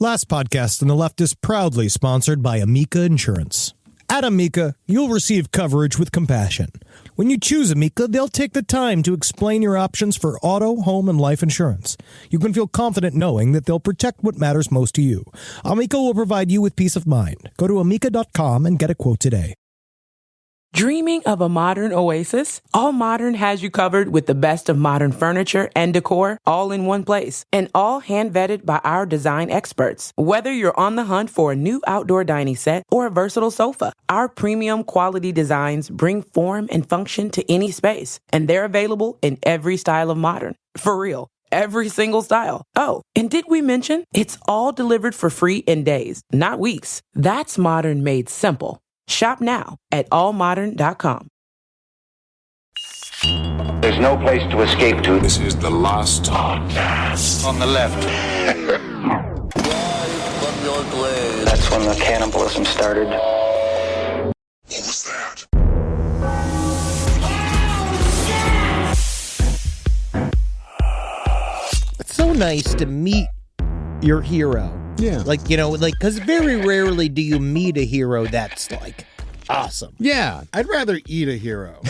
Last podcast on the left is proudly sponsored by Amica Insurance. At Amica, you'll receive coverage with compassion. When you choose Amica, they'll take the time to explain your options for auto, home, and life insurance. You can feel confident knowing that they'll protect what matters most to you. Amica will provide you with peace of mind. Go to amica.com and get a quote today. Dreaming of a modern oasis? All Modern has you covered with the best of modern furniture and decor, all in one place, and all hand-vetted by our design experts. Whether you're on the hunt for a new outdoor dining set or a versatile sofa, our premium quality designs bring form and function to any space, and they're available in every style of modern. For real. Every single style. Oh, and did we mention it's all delivered for free in days, not weeks? That's Modern made simple. Shop now at allmodern.com. There's no place to escape to. This is the last podcast. On the left. That's when the cannibalism started. What was that? It's so nice to meet your hero. Yeah. Because very rarely do you meet a hero that's, awesome. Yeah. I'd rather eat a hero.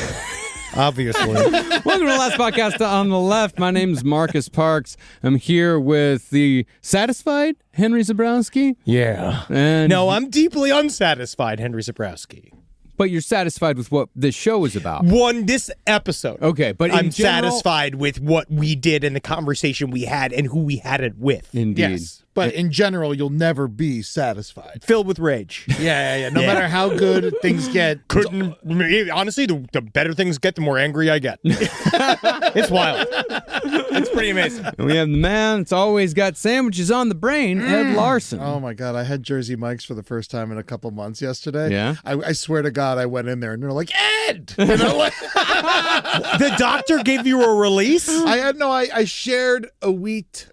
Obviously. Welcome to the last podcast on the left. My name's Marcus Parks. I'm here with the satisfied Henry Zabrowski. Yeah. And No, I'm deeply unsatisfied, Henry Zabrowski. But you're satisfied with what this show is about. This episode. Okay, but I'm in general, satisfied with what we did and the conversation we had and who we had it with. Indeed. Yes. But in general, you'll never be satified. Filled with rage. Yeah. No matter how good things get. Honestly, the better things get, the more angry I get. It's wild. It's pretty amazing. And we have the man that's always got sandwiches on the brain, Ed Larson. Oh, my God. I had Jersey Mike's for the first time in a couple months yesterday. Yeah? I swear to God, I went in there and they're like, Ed! You know what? The doctor gave you a release? I shared a wheat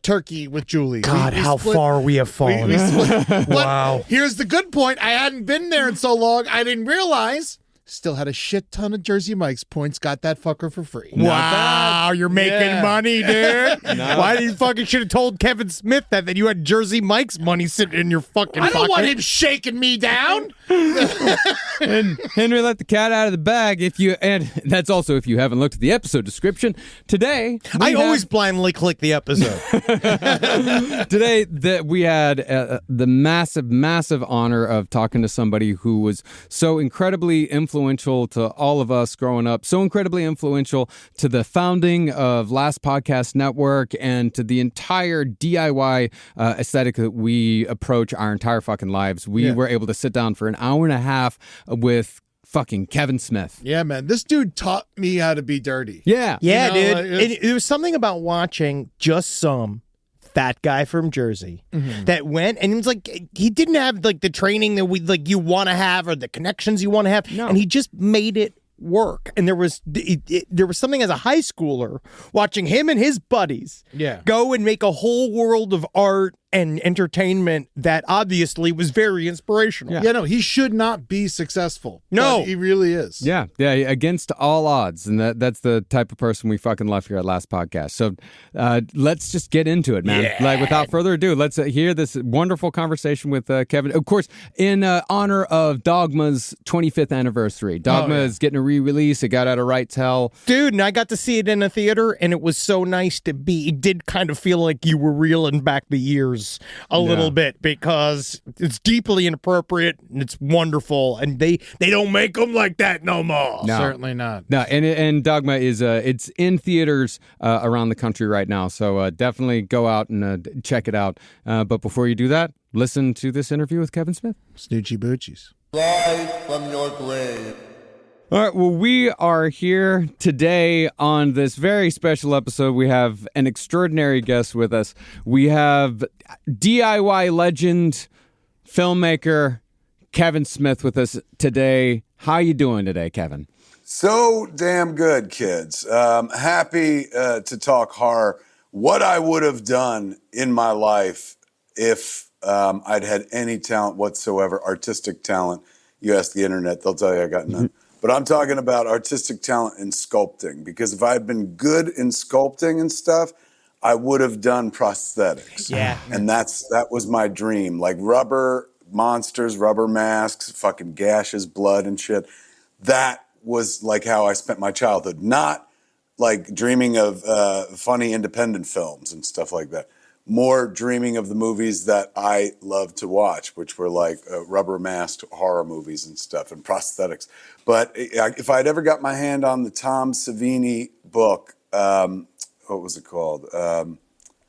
turkey with Julie. God, We how split- far we have fallen. we split. Wow. Here's the good point. I hadn't been there in so long. I didn't realize. Still had a shit ton of Jersey Mike's points. Got that fucker for free. Wow, you're making money, dude. Why did you fucking should have told Kevin Smith that you had Jersey Mike's money sitting in your fucking I don't pocket? want him shaking me down. And Henry let the cat out of the bag. And that's also if you haven't looked at the episode description. Today, I always blindly click the episode. Today that we had the massive honor of talking to somebody who was so incredibly influential to all of us growing up, so incredibly influential to the founding of Last Podcast Network and to the entire DIY aesthetic that we approach our entire fucking lives. We were able to sit down for an hour and a half with fucking Kevin Smith. Yeah, man. This dude taught me how to be dirty. Yeah. Yeah, You know, dude. There was something about watching just some fat guy from Jersey that went and it was like he didn't have the training that you want to have or the connections you want to have, and he just made it work. And there was something as a high schooler watching him and his buddies go and make a whole world of art and entertainment that obviously was very inspirational. Yeah, no, he should not be successful. No. But he really is. Yeah, against all odds. And that's the type of person we fucking love here at Last Podcast. So let's just get into it, man. Yeah. Without further ado, let's hear this wonderful conversation with Kevin. Of course, in honor of Dogma's 25th anniversary. Dogma is getting a re-release. It got out of Right Tell. Dude, and I got to see it in a theater, and it was so nice to be. It did kind of feel like you were reeling back the years a little bit because it's deeply inappropriate and it's wonderful, and they don't make them like that no more. No. Certainly not. No, and Dogma is it's in theaters around the country right now, so definitely go out and check it out. But before you do that, listen to this interview with Kevin Smith. Snoochie Boochies. Live from your grave. All right, well, we are here today on this very special episode. We have an extraordinary guest with us. We have DIY legend, filmmaker, Kevin Smith with us today. How you doing today, Kevin? So damn good, kids. Happy to talk horror. What I would have done in my life if I'd had any talent whatsoever, artistic talent. You ask the internet, they'll tell you I got none. But I'm talking about artistic talent in sculpting, because if I had been good in sculpting and stuff, I would have done prosthetics. Yeah. And that was my dream. Like rubber monsters, rubber masks, fucking gashes, blood and shit. That was like how I spent my childhood. Not like dreaming of funny independent films and stuff like that. More dreaming of the movies that I loved to watch, which were like rubber masked horror movies and stuff and prosthetics. But if I'd ever got my hand on the Tom Savini book, what was it called? Oh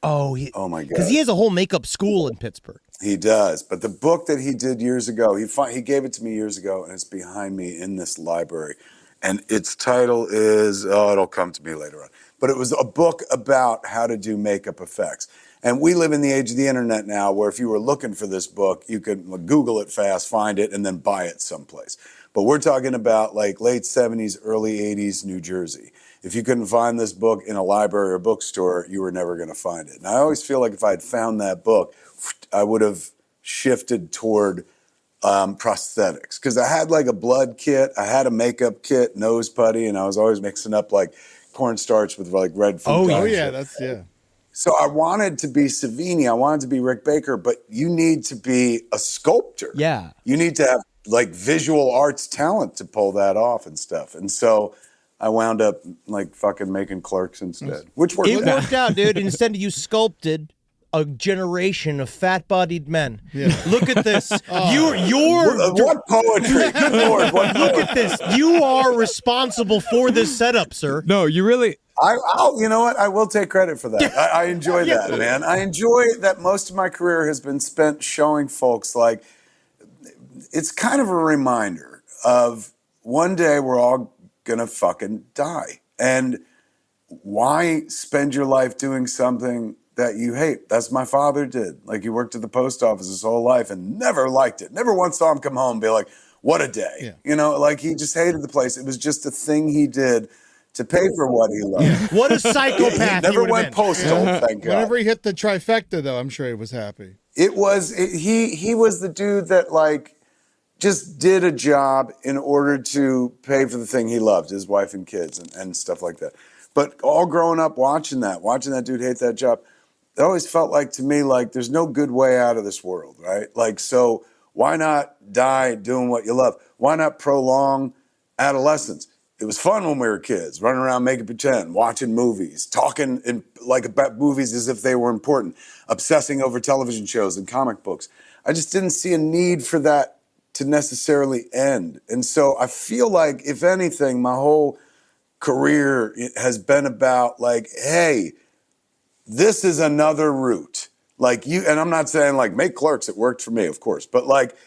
my God. Because he has a whole makeup school in Pittsburgh. He does. But the book that he did years ago, he gave it to me years ago, and it's behind me in this library. And its title is, it'll come to me later on. But it was a book about how to do makeup effects. And we live in the age of the internet now, where if you were looking for this book, you could Google it fast, find it, and then buy it someplace. But we're talking about like late 70s, early 80s New Jersey. If you couldn't find this book in a library or bookstore, you were never going to find it. And I always feel like if I had found that book, I would have shifted toward prosthetics. Because I had like a blood kit, I had a makeup kit, nose putty, and I was always mixing up like cornstarch with like red food. Oh yeah, that's yeah. So I wanted to be Savini, I wanted to be Rick Baker, but you need to be a sculptor. Yeah. You need to have like visual arts talent to pull that off and stuff. And so I wound up like fucking making Clerks instead, which worked It out. worked out, dude. Instead, you sculpted a generation of fat-bodied men. Yeah. Look at this. You're What poetry? Good Lord, what look poetry. at this. You are responsible for this setup, sir. No, you really. I'll, you know what? I will take credit for that. I enjoy that, man. I enjoy that most of my career has been spent showing folks like, it's kind of a reminder of one day we're all gonna fucking die. And why spend your life doing something that you hate? That's my father did. Like he worked at the post office his whole life and never liked it. Never once saw him come home and be like, what a day. Yeah. You know, like he just hated the place. It was just a thing he did to pay for what he loved. What a psychopath. He never would've went been. postal, thank God. Whenever he hit the trifecta, though, I'm sure he was happy. He was the dude that like just did a job in order to pay for the thing he loved, his wife and kids and stuff like that. But all growing up watching that dude hate that job, it always felt like to me like there's no good way out of this world, right? Like, so why not die doing what you love? Why not prolong adolescence? It was fun when we were kids, running around making pretend, watching movies, talking like about movies as if they were important, obsessing over television shows and comic books. I just didn't see a need for that to necessarily end. And so I feel like, if anything, my whole career has been about like, hey, this is another route. Like you, and I'm not saying like make Clerks, it worked for me, of course, but like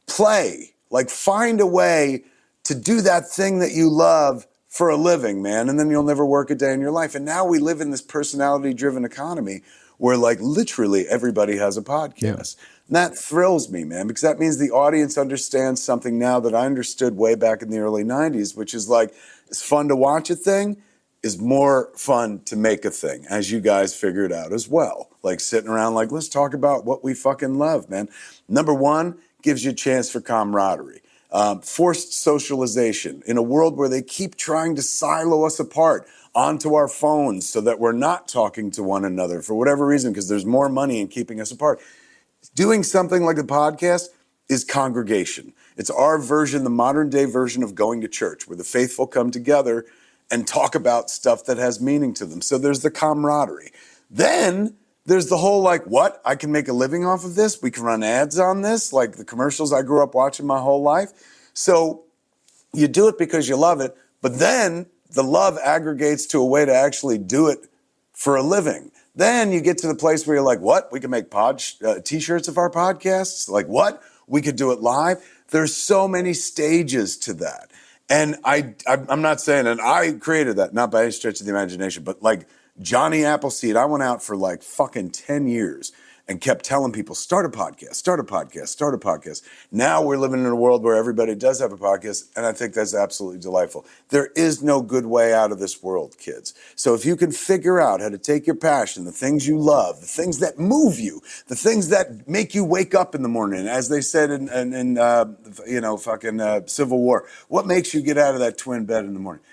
play, like find a way to do that thing that you love for a living, man, and then you'll never work a day in your life. And now we live in this personality-driven economy where like literally everybody has a podcast. And that thrills me, man, because that means the audience understands something now that I understood way back in the early 90s, which is like, it's fun to watch a thing, is more fun to make a thing, as you guys figured out as well. Like sitting around like, let's talk about what we fucking love, man. Number one, gives you a chance for camaraderie. Forced socialization in a world where they keep trying to silo us apart onto our phones so that we're not talking to one another for whatever reason, because there's more money in keeping us apart. Doing something like a podcast is congregation. It's our version, the modern day version of going to church, where the faithful come together and talk about stuff that has meaning to them. So there's the camaraderie. Then there's the whole like, what? I can make a living off of this? We can run ads on this? Like the commercials I grew up watching my whole life? So you do it because you love it, but then the love aggregates to a way to actually do it for a living. Then you get to the place where you're like, what? We can make t-shirts of our podcasts? Like what? We could do it live? There's so many stages to that. And I'm not saying, and I created that, not by any stretch of the imagination, but like Johnny Appleseed, I went out for like fucking 10 years and kept telling people, start a podcast, start a podcast, start a podcast. Now we're living in a world where everybody does have a podcast, and I think that's absolutely delightful. There is no good way out of this world, kids. So if you can figure out how to take your passion, the things you love, the things that move you, the things that make you wake up in the morning, as they said in Civil War, what makes you get out of that twin bed in the morning?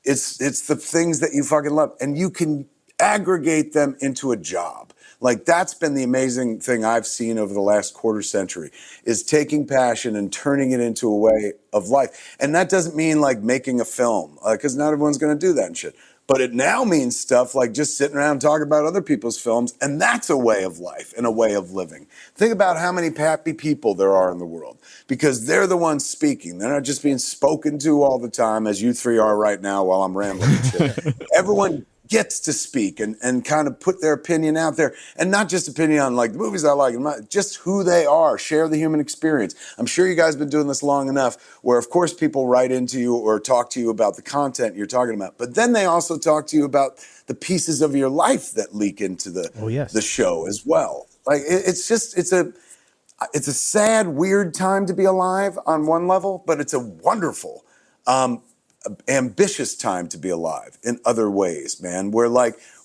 It's the things that you fucking love. And you can aggregate them into a job. Like, that's been the amazing thing I've seen over the last quarter century, is taking passion and turning it into a way of life. And that doesn't mean like making a film, because not everyone's going to do that and shit. But it now means stuff like just sitting around and talking about other people's films, and that's a way of life and a way of living. Think about how many happy people there are in the world, because they're the ones speaking. They're not just being spoken to all the time, as you three are right now while I'm rambling and shit. Everyone gets to speak and kind of put their opinion out there, and not just opinion on like the movies I like, just who they are, share the human experience. I'm sure you guys have been doing this long enough where, of course, people write into you or talk to you about the content you're talking about, but then they also talk to you about the pieces of your life that leak into the show as well. Like, it's a sad, weird time to be alive on one level, but it's a wonderful, ambitious time to be alive in other ways, man.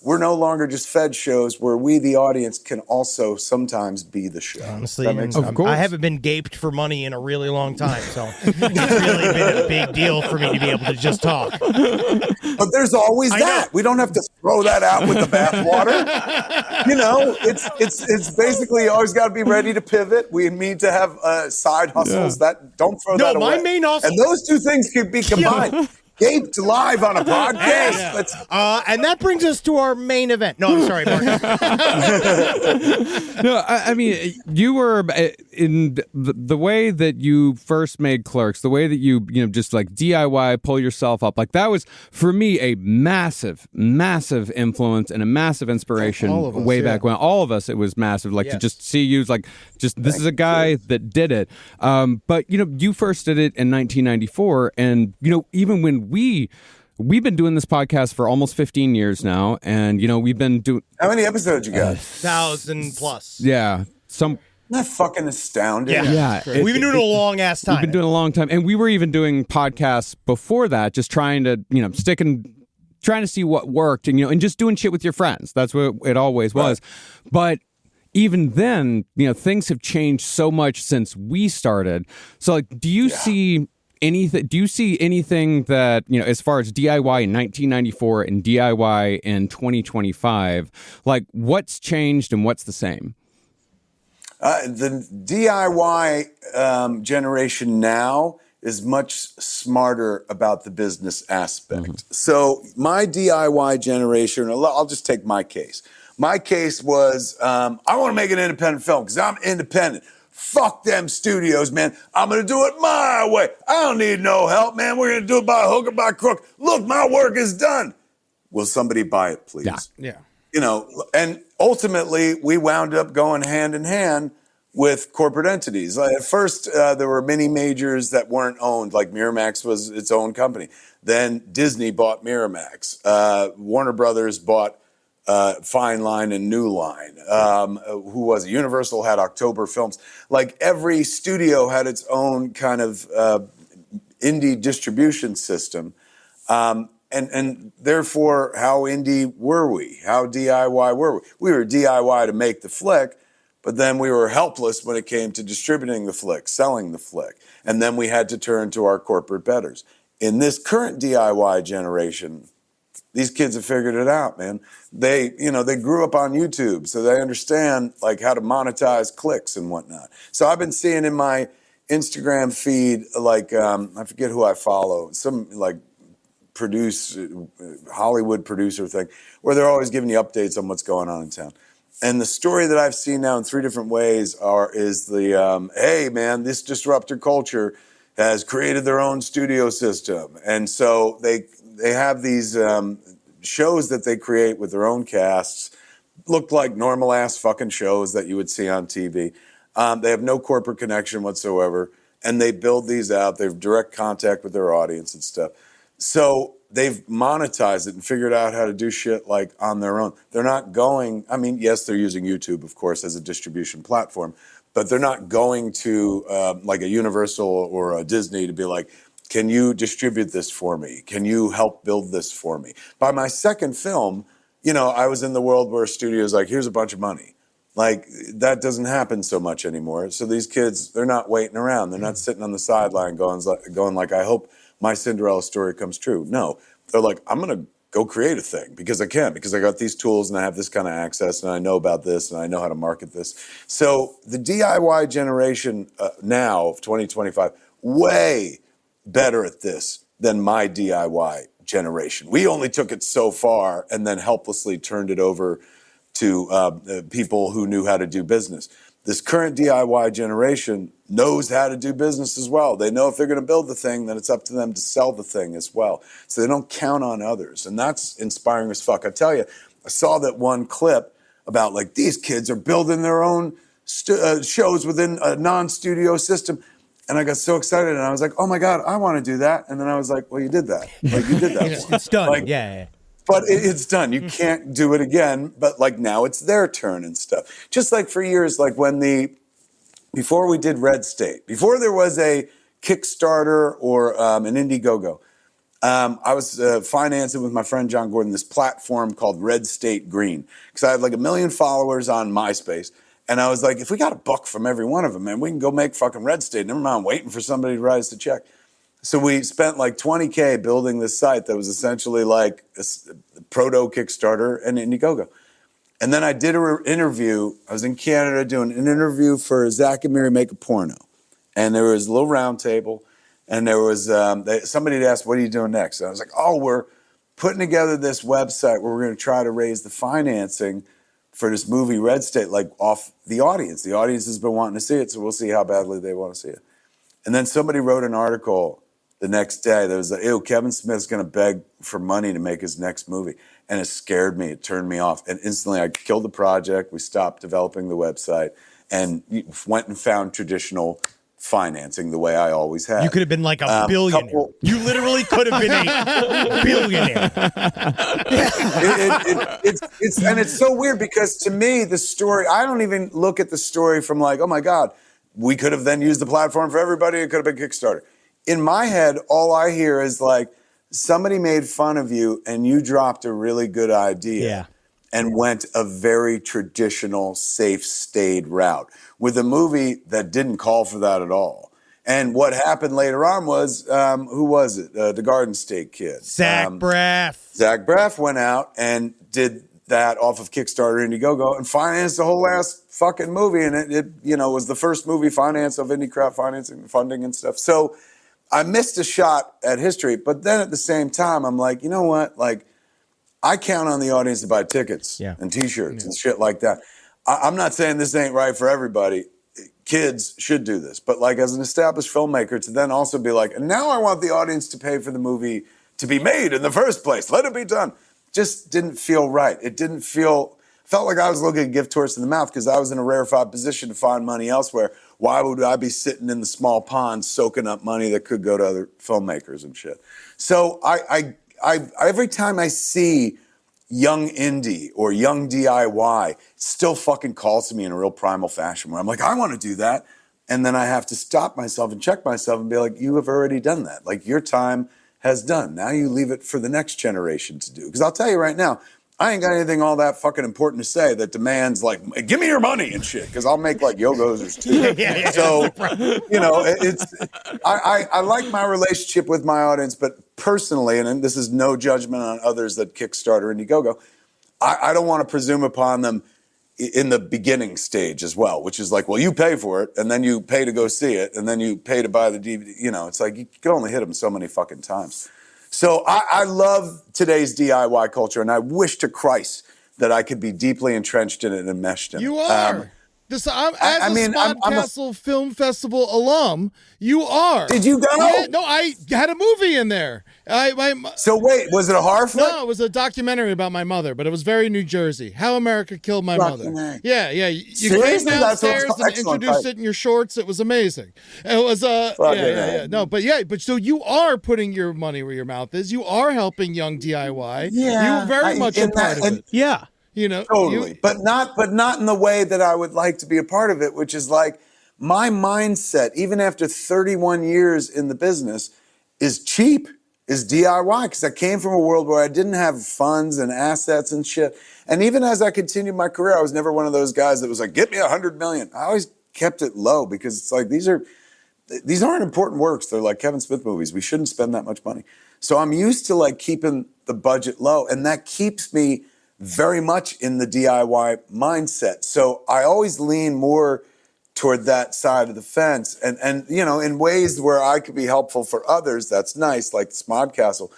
We're no longer just fed shows, where we, the audience, can also sometimes be the show. Honestly, Of course. I haven't been gaped for money in a really long time, so it's really been a big deal for me to be able to just talk. But there's always that. We don't have to throw that out with the bathwater. You know, it's basically you always got to be ready to pivot. We need to have side hustles. That don't throw that away. My main hustle. And those two things could be combined. Gaped live on a podcast. And that brings us to our main event. No, I'm sorry, Mark. No, I mean, you were in the way that you first made Clerks, the way that you just like DIY, pull yourself up. Like, that was, for me, a massive, massive influence and a massive inspiration way back when. All of us, it was massive. Like, to just see you, like, this is a guy that did it. But, you first did it in 1994. And, even when we've been doing this podcast for almost 15 years now, and we've been doing. How many episodes you got? 1,000 plus. Yeah, Isn't that fucking astounding? Yeah. We've been doing it a long ass time. We've been doing it a long time, and we were even doing podcasts before that, just trying to trying to see what worked, and just doing shit with your friends. That's what it always was. But even then, things have changed so much since we started. So, like, do you see anything that, as far as DIY in 1994 and DIY in 2025, like, what's changed and what's the same? The DIY generation now is much smarter about the business aspect. Mm-hmm. So my DIY generation, I'll just take my case. My case was, I want to make an independent film because I'm independent. Fuck them studios, man. I'm going to do it my way. I don't need no help, man. We're going to do it by hook or by crook. Look, my work is done. Will somebody buy it, please? Yeah. And ultimately, we wound up going hand in hand with corporate entities. At first, there were many majors that weren't owned, like Miramax was its own company. Then Disney bought Miramax. Warner Brothers bought Fine Line and New Line. Who was it? Universal had October Films. Like, every studio had its own kind of indie distribution system. And therefore, how indie were we? How DIY were we? We were DIY to make the flick, but then we were helpless when it came to distributing the flick, selling the flick. And then we had to turn to our corporate betters. In this current DIY generation, these kids have figured it out, man. They grew up on YouTube, so they understand like how to monetize clicks and whatnot. So I've been seeing in my Instagram feed, like, I forget who I follow, some like Hollywood producer thing, where they're always giving you updates on what's going on in town. And the story that I've seen now in 3 different ways is the, hey man, this disruptor culture has created their own studio system. And so they have these shows that they create with their own casts, look like normal ass fucking shows that you would see on TV. They have no corporate connection whatsoever. And they build these out. They have direct contact with their audience and stuff. So they've monetized it and figured out how to do shit like on their own. They're not going, I mean, yes, they're using YouTube, of course, as a distribution platform, but they're not going to like a Universal or a Disney to be like, can you distribute this for me? Can you help build this for me? By my second film, I was in the world where a studio's like, here's a bunch of money. Like, that doesn't happen so much anymore. So these kids, they're not waiting around. They're not sitting on the sideline going like, I hope my Cinderella story comes true. No, they're like, I'm going to go create a thing because I can, because I got these tools and I have this kind of access and I know about this and I know how to market this. So the DIY generation now of 2025, way better at this than my DIY generation. We only took it so far and then helplessly turned it over to people who knew how to do business. This current DIY generation knows how to do business as well. They know if they're going to build the thing, then it's up to them to sell the thing as well. So they don't count on others. And that's inspiring as fuck. I tell you, I saw that one clip about like these kids are building their own shows within a non-studio system. And I got so excited and I was like, oh my God, I want to do that. And then I was like, well, you did that. Like you did that. It's done. Like, yeah. But it's done. You can't do it again. But like now it's their turn and stuff. Just like for years, like before we did Red State, before there was a Kickstarter or an Indiegogo, I was financing with my friend John Gordon this platform called Red State Green because I had like 1 million followers on MySpace. And I was like, if we got $1 from every one of them, man, we can go make fucking Red State. Never mind waiting for somebody to write us a check. So we spent like $20K building this site that was essentially like a proto Kickstarter and Indiegogo. And then I did an interview. I was in Canada doing an interview for Zach and Miri Make a Porno. And there was a little round table. And there was somebody had asked, what are you doing next? And I was like, oh, we're putting together this website where we're going to try to raise the financing for this movie Red State, like off the audience. The audience has been wanting to see it, so we'll see how badly they want to see it. And then somebody wrote an article the next day that was like, ew, Kevin Smith's going to beg for money to make his next movie. And it scared me. It turned me off. And instantly I killed the project. We stopped developing the website and went and found traditional financing the way I always have. You could have been like a billionaire. You literally could have been a billionaire. It's so weird because to me, the story, I don't even look at the story from like, oh my God, we could have then used the platform for everybody. It could have been Kickstarter. In my head, all I hear is like, somebody made fun of you and you dropped a really good idea and went a very traditional, safe, staid route with a movie that didn't call for that at all. And what happened later on was, who was it? The Garden State kid. Zach Braff. Zach Braff went out and did that off of Kickstarter, Indiegogo, and financed the whole ass fucking movie. And it was the first movie financed of indie crowd financing, funding and stuff. So I missed a shot at history, but then at the same time, I'm like, you know what? Like, I count on the audience to buy tickets and T-shirts and shit like that. I'm not saying this ain't right for everybody. Kids should do this. But like as an established filmmaker, to then also be like, and now I want the audience to pay for the movie to be made in the first place. Let it be done. Just didn't feel right. It didn't felt like I was looking a gift horse in the mouth because I was in a rarefied position to find money elsewhere. Why would I be sitting in the small pond soaking up money that could go to other filmmakers and shit? So I every time I see young indie or young DIY, it still fucking calls to me in a real primal fashion where I'm like, I want to do that. And then I have to stop myself and check myself and be like, you have already done that. Like your time has done. Now you leave it for the next generation to do. Because I'll tell you right now, I ain't got anything all that fucking important to say that demands like, give me your money and shit, because I'll make like yo-gozers too. So, I like my relationship with my audience, but personally, and this is no judgment on others that Kickstarter and Indiegogo, I don't want to presume upon them in the beginning stage as well, which is like, well, you pay for it, and then you pay to go see it, and then you pay to buy the DVD. It's like you can only hit them so many fucking times. So I love today's DIY culture, and I wish to Christ that I could be deeply entrenched in it and enmeshed in it. You are. As a Castle Film Festival alum, you are. Did you go? Yeah, no, I had a movie in there. So wait, was it a horror flick? No, it was a documentary about my mother, but it was very New Jersey. How America Killed My Mother. Yeah. You came downstairs and introduced it in your shorts. It was amazing. It was No, but so you are putting your money where your mouth is. You are helping young DIY. Yeah, you very much a part of it. Yeah. Totally, but not in the way that I would like to be a part of it, which is like my mindset, even after 31 years in the business, is cheap, is DIY, because I came from a world where I didn't have funds and assets and shit. And even as I continued my career, I was never one of those guys that was like, get me $100 million. I always kept it low because it's like these aren't important works. They're like Kevin Smith movies. We shouldn't spend that much money. So I'm used to like keeping the budget low, and that keeps me very much in the DIY mindset. So I always lean more toward that side of the fence, and you know, in ways where I could be helpful for others, that's nice, like the Smodcastle.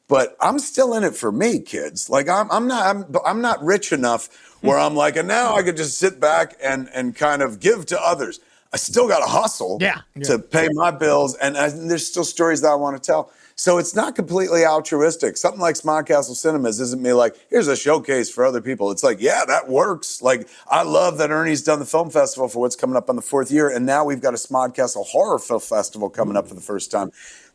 But I'm still in it for me, kids. Like I'm not rich enough where I'm like, and now I could just sit back and kind of give to others. I still got to hustle to pay my bills, and there's still stories that I want to tell. So it's not completely altruistic. Something like Smodcastle Cinemas isn't me like, here's a showcase for other people. It's like, yeah, that works. Like, I love that Ernie's done the film festival for what's coming up on the 4th year, and now we've got a Smodcastle Horror Film Festival coming up for the first time.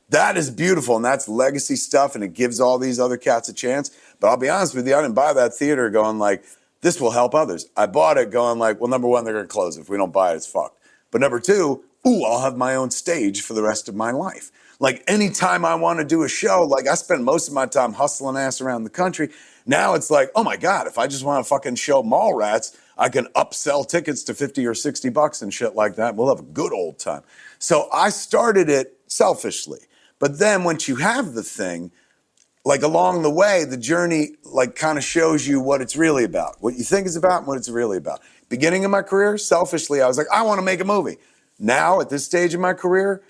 That is beautiful, and that's legacy stuff, and it gives all these other cats a chance. But I'll be honest with you, I didn't buy that theater going like, this will help others. I bought it going like, well, number one, they're going to close it. If we don't buy it, it's fucked. But number two, I'll have my own stage for the rest of my life. Like anytime I want to do a show, like I spend most of my time hustling ass around the country. Now it's like, oh my God, if I just want to fucking show Mallrats, I can upsell tickets to $50 or $60 and shit like that. We'll have a good old time. So I started it selfishly. But then once you have the thing, like along the way, the journey like kind of shows you what it's really about, what you think it's about and what it's really about. Beginning of my career, selfishly, I was like, I want to make a movie. Now at this stage of my career,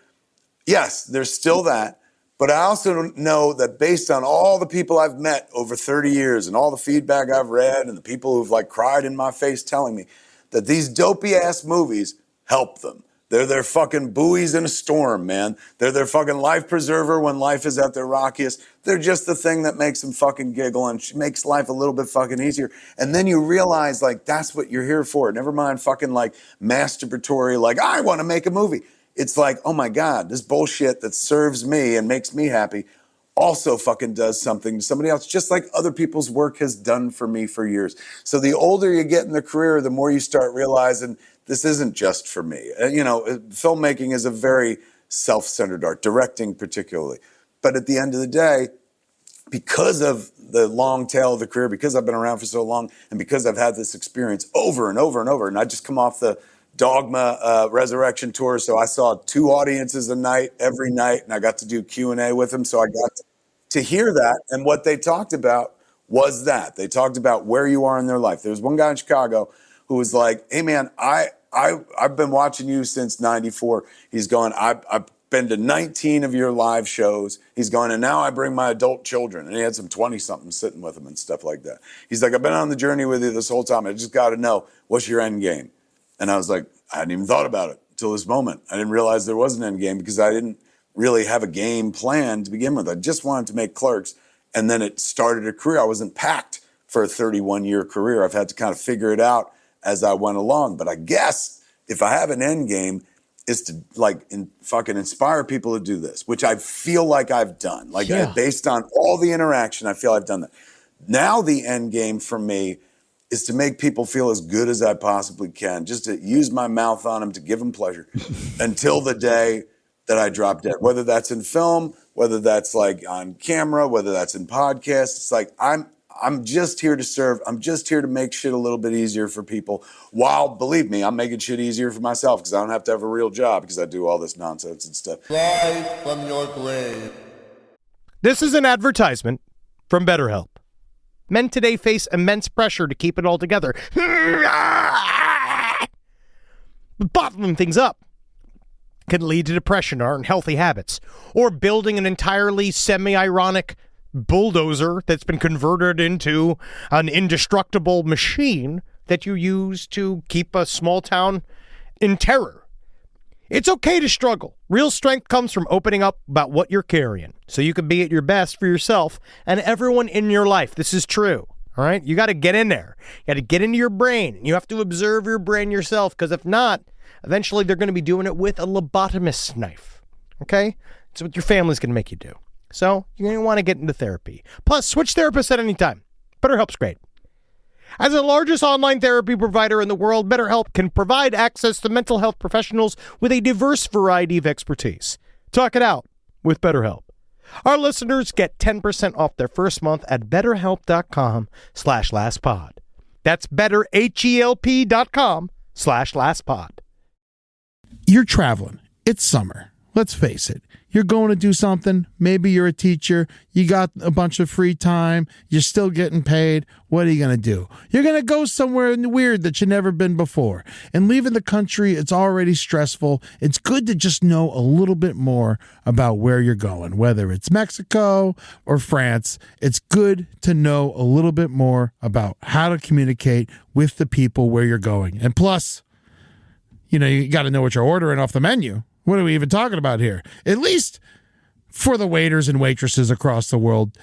yes, there's still that. But I also know that based on all the people I've met over 30 years and all the feedback I've read and the people who've like cried in my face telling me that these dopey ass movies help them. They're their fucking buoys in a storm, man. They're their fucking life preserver when life is at their rockiest. They're just the thing that makes them fucking giggle and makes life a little bit fucking easier. And then you realize, like, that's what you're here for. Never mind fucking, like, masturbatory, like, I want to make a movie. It's like, oh, my God, this bullshit that serves me and makes me happy also fucking does something to somebody else, just like other people's work has done for me for years. So the older you get in the career, the more you start realizing this isn't just for me. You know, filmmaking is a very self-centered art, directing particularly. But at the end of the day, because of the long tail of the career, because I've been around for so long, and because I've had this experience over and over and over, and I just come off the Dogma Resurrection tour, so I saw 2 audiences a night, every night, and I got to do Q&A with them, so I got to hear that, and what they talked about was that. They talked about where you are in their life. There was one guy in Chicago who was like, hey man, I've been watching you since 94. He's going, I've been to 19 of your live shows. He's going, and now I bring my adult children. And he had some 20-somethings sitting with him and stuff like that. He's like, I've been on the journey with you this whole time. I just got to know, what's your end game? And I was like, I hadn't even thought about it until this moment. I didn't realize there was an end game because I didn't really have a game plan to begin with. I just wanted to make Clerks. And then it started a career. I wasn't packed for a 31-year career. I've had to kind of figure it out as I went along. But I guess if I have an end game, is to like fucking inspire people to do this, which I feel like I've done. Like based on all the interaction, I feel I've done that. Now the end game for me is to make people feel as good as I possibly can, just to use my mouth on them, to give them pleasure until the day that I drop dead, whether that's in film, whether that's like on camera, whether that's in podcasts. It's like, I'm just here to serve. I'm just here to make shit a little bit easier for people. While, believe me, I'm making shit easier for myself because I don't have to have a real job because I do all this nonsense and stuff. Rise from your grave. This is an advertisement from BetterHelp. Men today face immense pressure to keep it all together. Bottling things up can lead to depression or unhealthy habits, or building an entirely semi-ironic bulldozer that's been converted into an indestructible machine that you use to keep a small town in terror. It's okay to struggle. Real strength comes from opening up about what you're carrying so you can be at your best for yourself and everyone in your life. This is true. All right? You got to get in there. You got to get into your brain. You have to observe your brain yourself, because if not, eventually they're going to be doing it with a lobotomist's knife. Okay? It's what your family's going to make you do. So you're going to want to get into therapy. Plus, switch therapists at any time. BetterHelp's great. As the largest online therapy provider in the world, BetterHelp can provide access to mental health professionals with a diverse variety of expertise. Talk it out with BetterHelp. Our listeners get 10% off their first month at BetterHelp.com/lastpod. That's BetterHelp.com/lastpod. You're traveling. It's summer. let's face it, you're going to do something. Maybe you're a teacher. You got a bunch of free time. You're still getting paid. What are you going to do? You're going to go somewhere weird that you've never been before. And leaving the country, it's already stressful. It's good to just know a little bit more about where you're going, whether it's Mexico or France. It's good to know a little bit more about how to communicate with the people where you're going. And plus, you got to know what you're ordering off the menu. What are we even talking about here? At least for the waiters and waitresses across the world,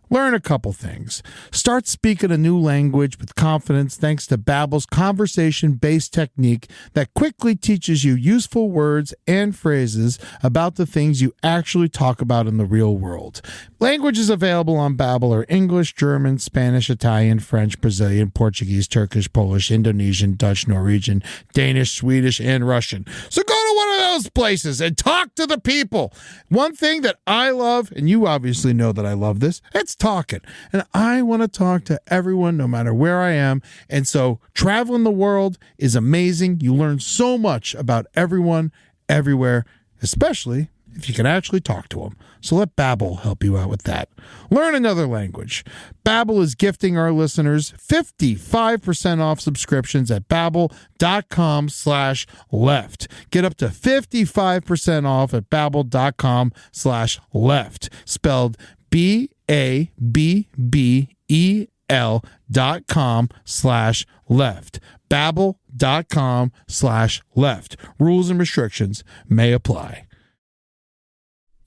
learn a couple things. Start speaking a new language with confidence thanks to Babbel's conversation-based technique that quickly teaches you useful words and phrases about the things you actually talk about in the real world. Languages available on Babbel are English, German, Spanish, Italian, French, Brazilian, Portuguese, Turkish, Polish, Indonesian, Dutch, Norwegian, Danish, Swedish, and Russian. So go to one of those places and talk to the people. One thing that I love, and you obviously know that I love this, it's talking. And I want to talk to everyone no matter where I am. And so traveling the world is amazing. You learn so much about everyone, everywhere, especially if you can actually talk to them. So let Babbel help you out with that. Learn another language. Babbel is gifting our listeners 55% off subscriptions at babbel.com/left. Get up to 55% off at babbel.com/left. Spelled BABBEL.com/left. Babbel.com/left. Rules and restrictions may apply.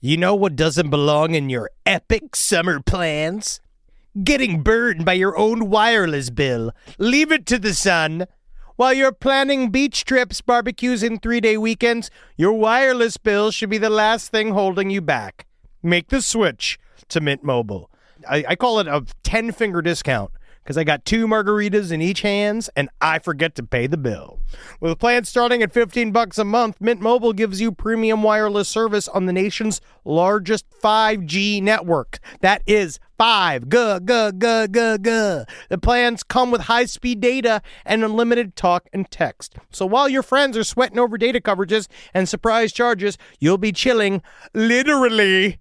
You know what doesn't belong in your epic summer plans? Getting burned by your own wireless bill. Leave it to the sun. While you're planning beach trips, barbecues, and 3-day weekends, your wireless bill should be the last thing holding you back. Make the switch to Mint Mobile. I call it a 10-finger discount because I got 2 margaritas in each hands and I forget to pay the bill. With plans starting at $15 a month, Mint Mobile gives you premium wireless service on the nation's largest 5G network. That is 5. The plans come with high-speed data and unlimited talk and text. So while your friends are sweating over data coverages and surprise charges, you'll be chilling literally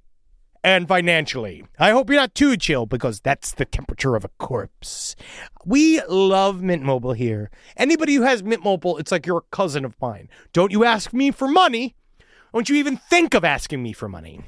and financially. I hope you're not too chill because that's the temperature of a corpse. We love Mint Mobile here. Anybody who has Mint Mobile, it's like you're a cousin of mine. Don't you ask me for money. Don't you even think of asking me for money.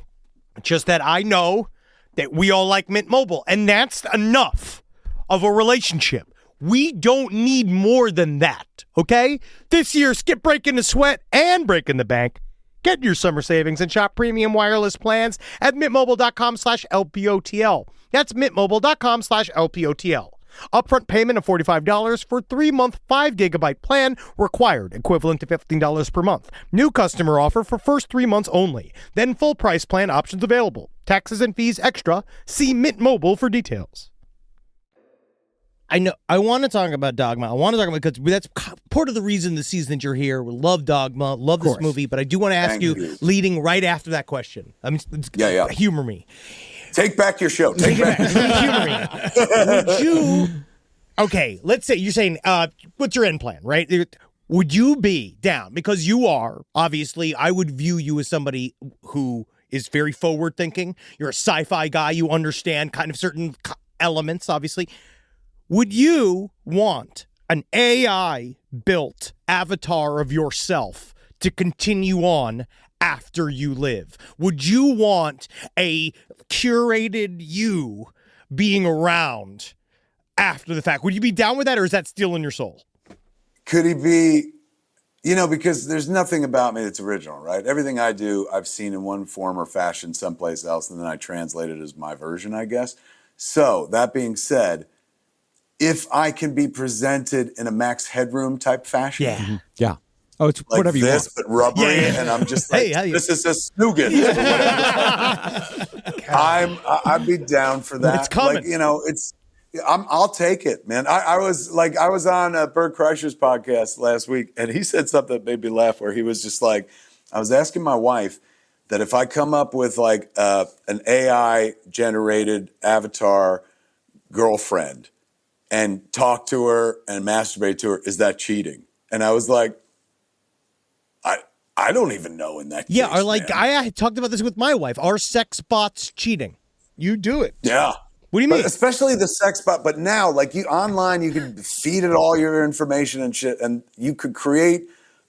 Just that I know that we all like Mint Mobile, and that's enough of a relationship. We don't need more than that, okay? This year, skip breaking the sweat and breaking the bank. Get your summer savings and shop premium wireless plans at mintmobile.com/LPOTL. That's mintmobile.com/LPOTL. Upfront payment of $45 for 3-month 5-gigabyte plan required, equivalent to $15 per month. New customer offer for first 3 months only. Then full price plan options available. Taxes and fees extra. See Mint Mobile for details. I know. I want to talk about Dogma. I want to talk about because that's part of the reason the season that you're here. We love Dogma, love this movie, but I do want to ask you, leading right after that question. I mean, humor me. Take back your show. Take it back. Humor me. Would you? Okay, let's say you're saying, what's your end plan, right? Would you be down because you are obviously? I would view you as somebody who is very forward thinking. You're a sci-fi guy. You understand kind of certain elements, obviously. Would you want an AI-built avatar of yourself to continue on after you live? Would you want a curated you being around after the fact? Would you be down with that, or is that still in your soul? Could he be, because there's nothing about me that's original, right? Everything I do, I've seen in one form or fashion someplace else, and then I translate it as my version, I guess. So, that being said, if I can be presented in a Max Headroom type fashion. Yeah. Mm-hmm. Yeah. Oh, it's like whatever you this, want. but rubbery, and I'm just like, this is a Snugget. I'd be down for that. It's coming. I'll take it, man. I was on Bert Kreischer's podcast last week, and he said something that made me laugh, where he was just like, I was asking my wife that if I come up with like an AI generated avatar girlfriend and talk to her and masturbate to her, is that cheating? And I was like, I don't even know in that Yeah, case, or like, man. I talked about this with my wife. Are sex bots cheating? You do it. Yeah. What do you mean? But especially the sex bot. But now, like you online, you can feed it all your information and shit, and you could create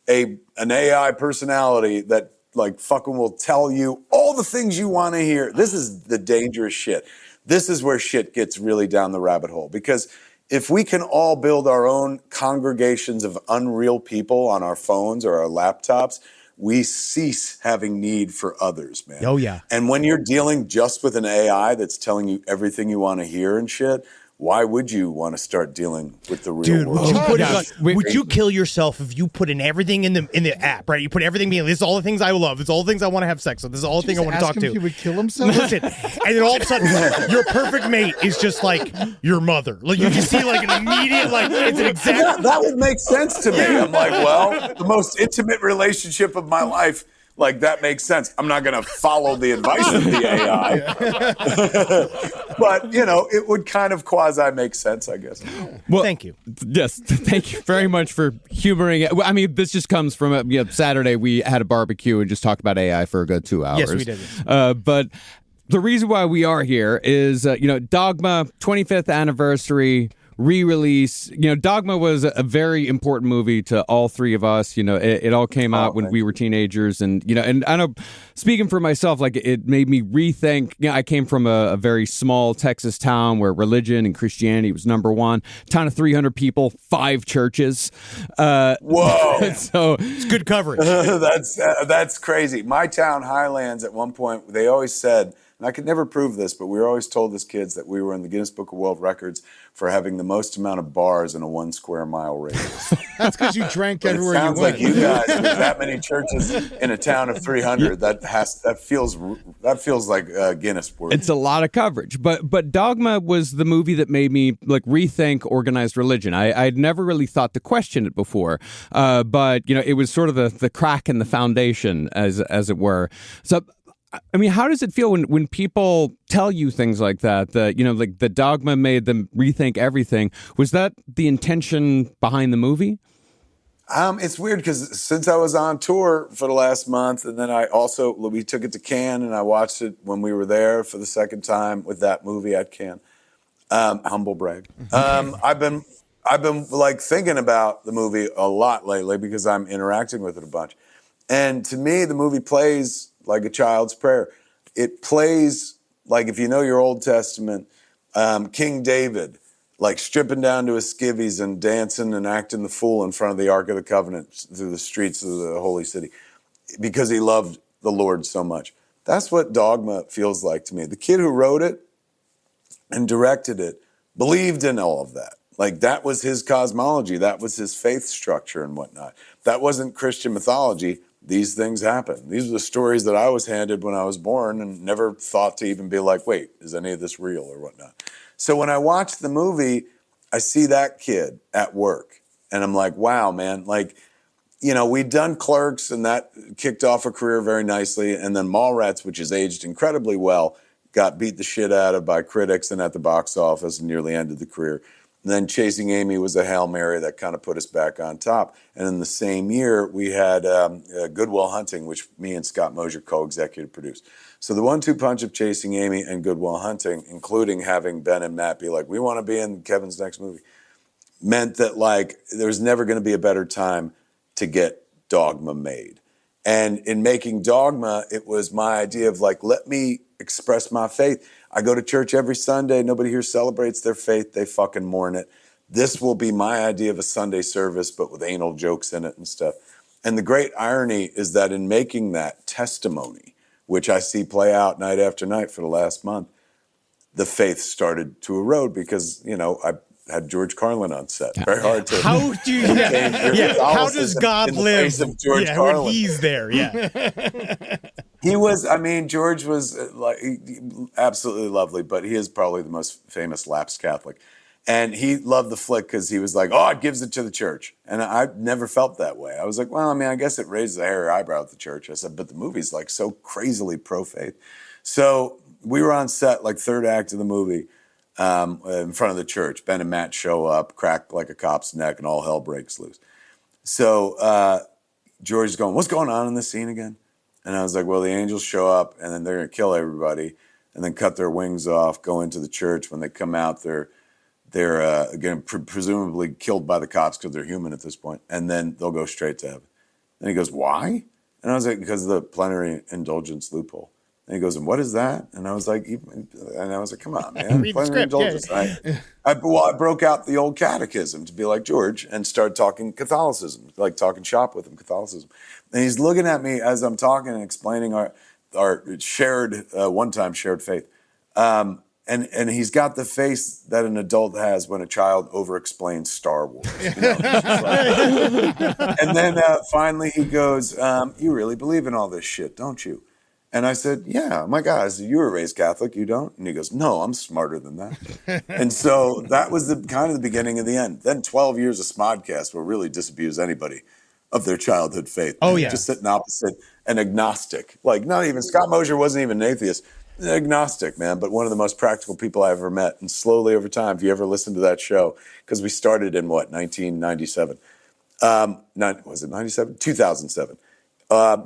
an AI personality that like fucking will tell you all the things you want to hear. This is the dangerous shit. This is where shit gets really down the rabbit hole, because if we can all build our own congregations of unreal people on our phones or our laptops, we cease having need for others, man. Oh, yeah. And when you're dealing just with an AI that's telling you everything you want to hear and shit, why would you want to start dealing with the real Dude, world? would you kill yourself if you put in everything in the app, right? You put everything being, this is all the things I love. This is all the things I want to have sex with. This is all the things I want to talk to. He would kill himself. Listen, and then all of a sudden, your perfect mate is just like your mother. Like you just see like an immediate, like it's an exact. Yeah, that would make sense to me. I'm like, well, the most intimate relationship of my life. Like, that makes sense. I'm not going to follow the advice of the AI. But, you know, it would kind of quasi make sense, I guess. Well, thank you. Yes, thank you very much for humoring it. I mean, this just comes from Saturday. We had a barbecue and just talked about AI for a good 2 hours. Yes, we did. But the reason why we are here is, Dogma 25th anniversary re-release. Dogma was a very important movie to all three of us. It all came out when we were teenagers, and and I know, speaking for myself, like it made me rethink. I came from a very small Texas town where religion and Christianity was number one. Town of 300 people, 5 churches. Whoa! So it's good coverage. That's crazy. My town, Highlands, at one point they always said, and I could never prove this, but we were always told as kids that we were in the Guinness Book of World Records for having the most amount of bars in a 1 square mile radius. That's because you drank everywhere you went. It sounds like you guys, with that many churches in a town of 300, that feels like Guinness World. It's a lot of coverage, but Dogma was the movie that made me like rethink organized religion. I'd never really thought to question it before, but it was sort of the crack in the foundation, as it were. So, I mean, how does it feel when people tell you things like that, like the Dogma made them rethink everything? Was that the intention behind the movie? It's weird because since I was on tour for the last month, and then we took it to Cannes and I watched it when we were there for the second time with that movie at Cannes. Humble brag. I've been like thinking about the movie a lot lately because I'm interacting with it a bunch. And to me, the movie plays like a child's prayer. It plays like, if you know your Old Testament, King David, like stripping down to his skivvies and dancing and acting the fool in front of the Ark of the Covenant through the streets of the holy city because he loved the Lord so much. That's what Dogma feels like to me. The kid who wrote it and directed it believed in all of that. Like, that was his cosmology. That was his faith structure and whatnot. That wasn't Christian mythology. These things happen. These are the stories that I was handed when I was born and never thought to even be like, wait, is any of this real or whatnot? So when I watch the movie, I see that kid at work and I'm like, wow, man, like, we'd done Clerks and that kicked off a career very nicely. And then Mallrats, which has aged incredibly well, got beat the shit out of by critics and at the box office and nearly ended the career. And then Chasing Amy was a Hail Mary that kind of put us back on top. And in the same year, we had Good Will Hunting, which me and Scott Mosier co-executive produced. So the 1-2 punch of Chasing Amy and Good Will Hunting, including having Ben and Matt be like, we want to be in Kevin's next movie, meant that like there was never going to be a better time to get Dogma made. And in making Dogma, it was my idea of like, let me express my faith. I go to church every Sunday. Nobody here celebrates their faith. They fucking mourn it. This will be my idea of a Sunday service, but with anal jokes in it and stuff. And the great irony is that in making that testimony, which I see play out night after night for the last month, the faith started to erode because, I had George Carlin on set. Very hard to. How do you? How does God live? When he's there. Yeah. He was. I mean, George was absolutely lovely, but he is probably the most famous lapsed Catholic, and he loved the flick because he was like, "Oh, it gives it to the church," and I never felt that way. I was like, "Well, I mean, I guess it raises a hairy eyebrow at the church." I said, "But the movie's like so crazily pro faith." So we were on set, like third act of the movie. In front of the church, Ben and Matt show up, crack like a cop's neck, and all hell breaks loose. So George's going, what's going on in this scene again? And I was like, well, the angels show up and then they're going to kill everybody and then cut their wings off, go into the church. When they come out, they're again, presumably killed by the cops because they're human at this point. And then they'll go straight to heaven. And he goes, why? And I was like, because of the plenary indulgence loophole. And he goes, and what is that? And I was like, come on, man. Plenary indulgence. Yeah. I broke out the old catechism to be like George and start talking Catholicism, like talking shop with him, Catholicism. And he's looking at me as I'm talking and explaining our shared, one-time shared faith. And he's got the face that an adult has when a child over-explains Star Wars. You know? And then finally he goes, you really believe in all this shit, don't you? And I said, yeah. My God, I said, you were raised Catholic, you don't? And he goes, no, I'm smarter than that. And so that was the kind of the beginning of the end. Then 12 years of Smodcast will really disabuse anybody of their childhood faith. Oh, yeah. Just sitting opposite an agnostic. Like, not even, Scott Mosier wasn't even an atheist. An agnostic, man, but one of the most practical people I ever met. And slowly over time, if you ever listen to that show, because we started in, 1997? Was it 97? 2007.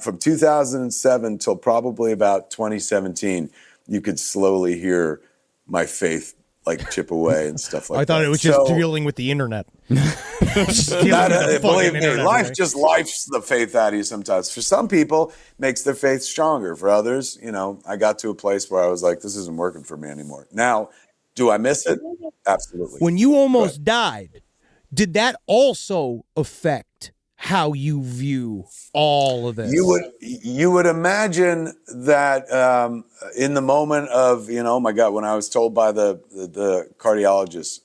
From 2007 till probably about 2017, you could slowly hear my faith like chip away and stuff like that. I thought it was just dealing with the internet. Believe me, life's the faith out of you sometimes. For some people, makes their faith stronger. For others, I got to a place where I was like, this isn't working for me anymore. Now, do I miss it? Absolutely. When you almost died, did that also affect how you view all of this? You would imagine that in the moment of, oh my God, when I was told by the cardiologist,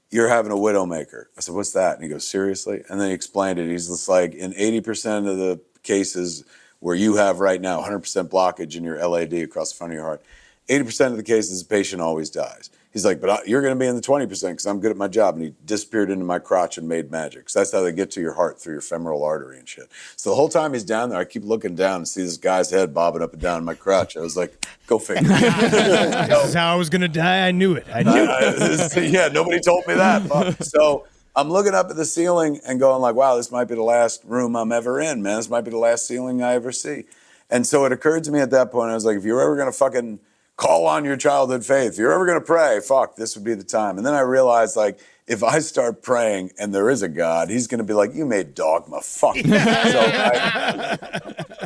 you're having a widowmaker. I said, what's that? And he goes, seriously? And then he explained it. He's just like, in 80% of the cases where you have right now 100% blockage in your LAD across the front of your heart, 80% of the cases, the patient always dies. He's like, but you're going to be in the 20% because I'm good at my job. And he disappeared into my crotch and made magic. So that's how they get to your heart, through your femoral artery and shit. So the whole time he's down there, I keep looking down and see this guy's head bobbing up and down in my crotch. I was like, go figure. This is how I was going to die. I knew it. Yeah, nobody told me that. So I'm looking up at the ceiling and going like, wow, this might be the last room I'm ever in, man. This might be the last ceiling I ever see. And so it occurred to me at that point, I was like, if you're ever going to fucking call on your childhood faith, if you're ever going to pray, this would be the time. And then I realized, like, if I start praying and there is a God, he's going to be like, you made Dogma, fuck you. So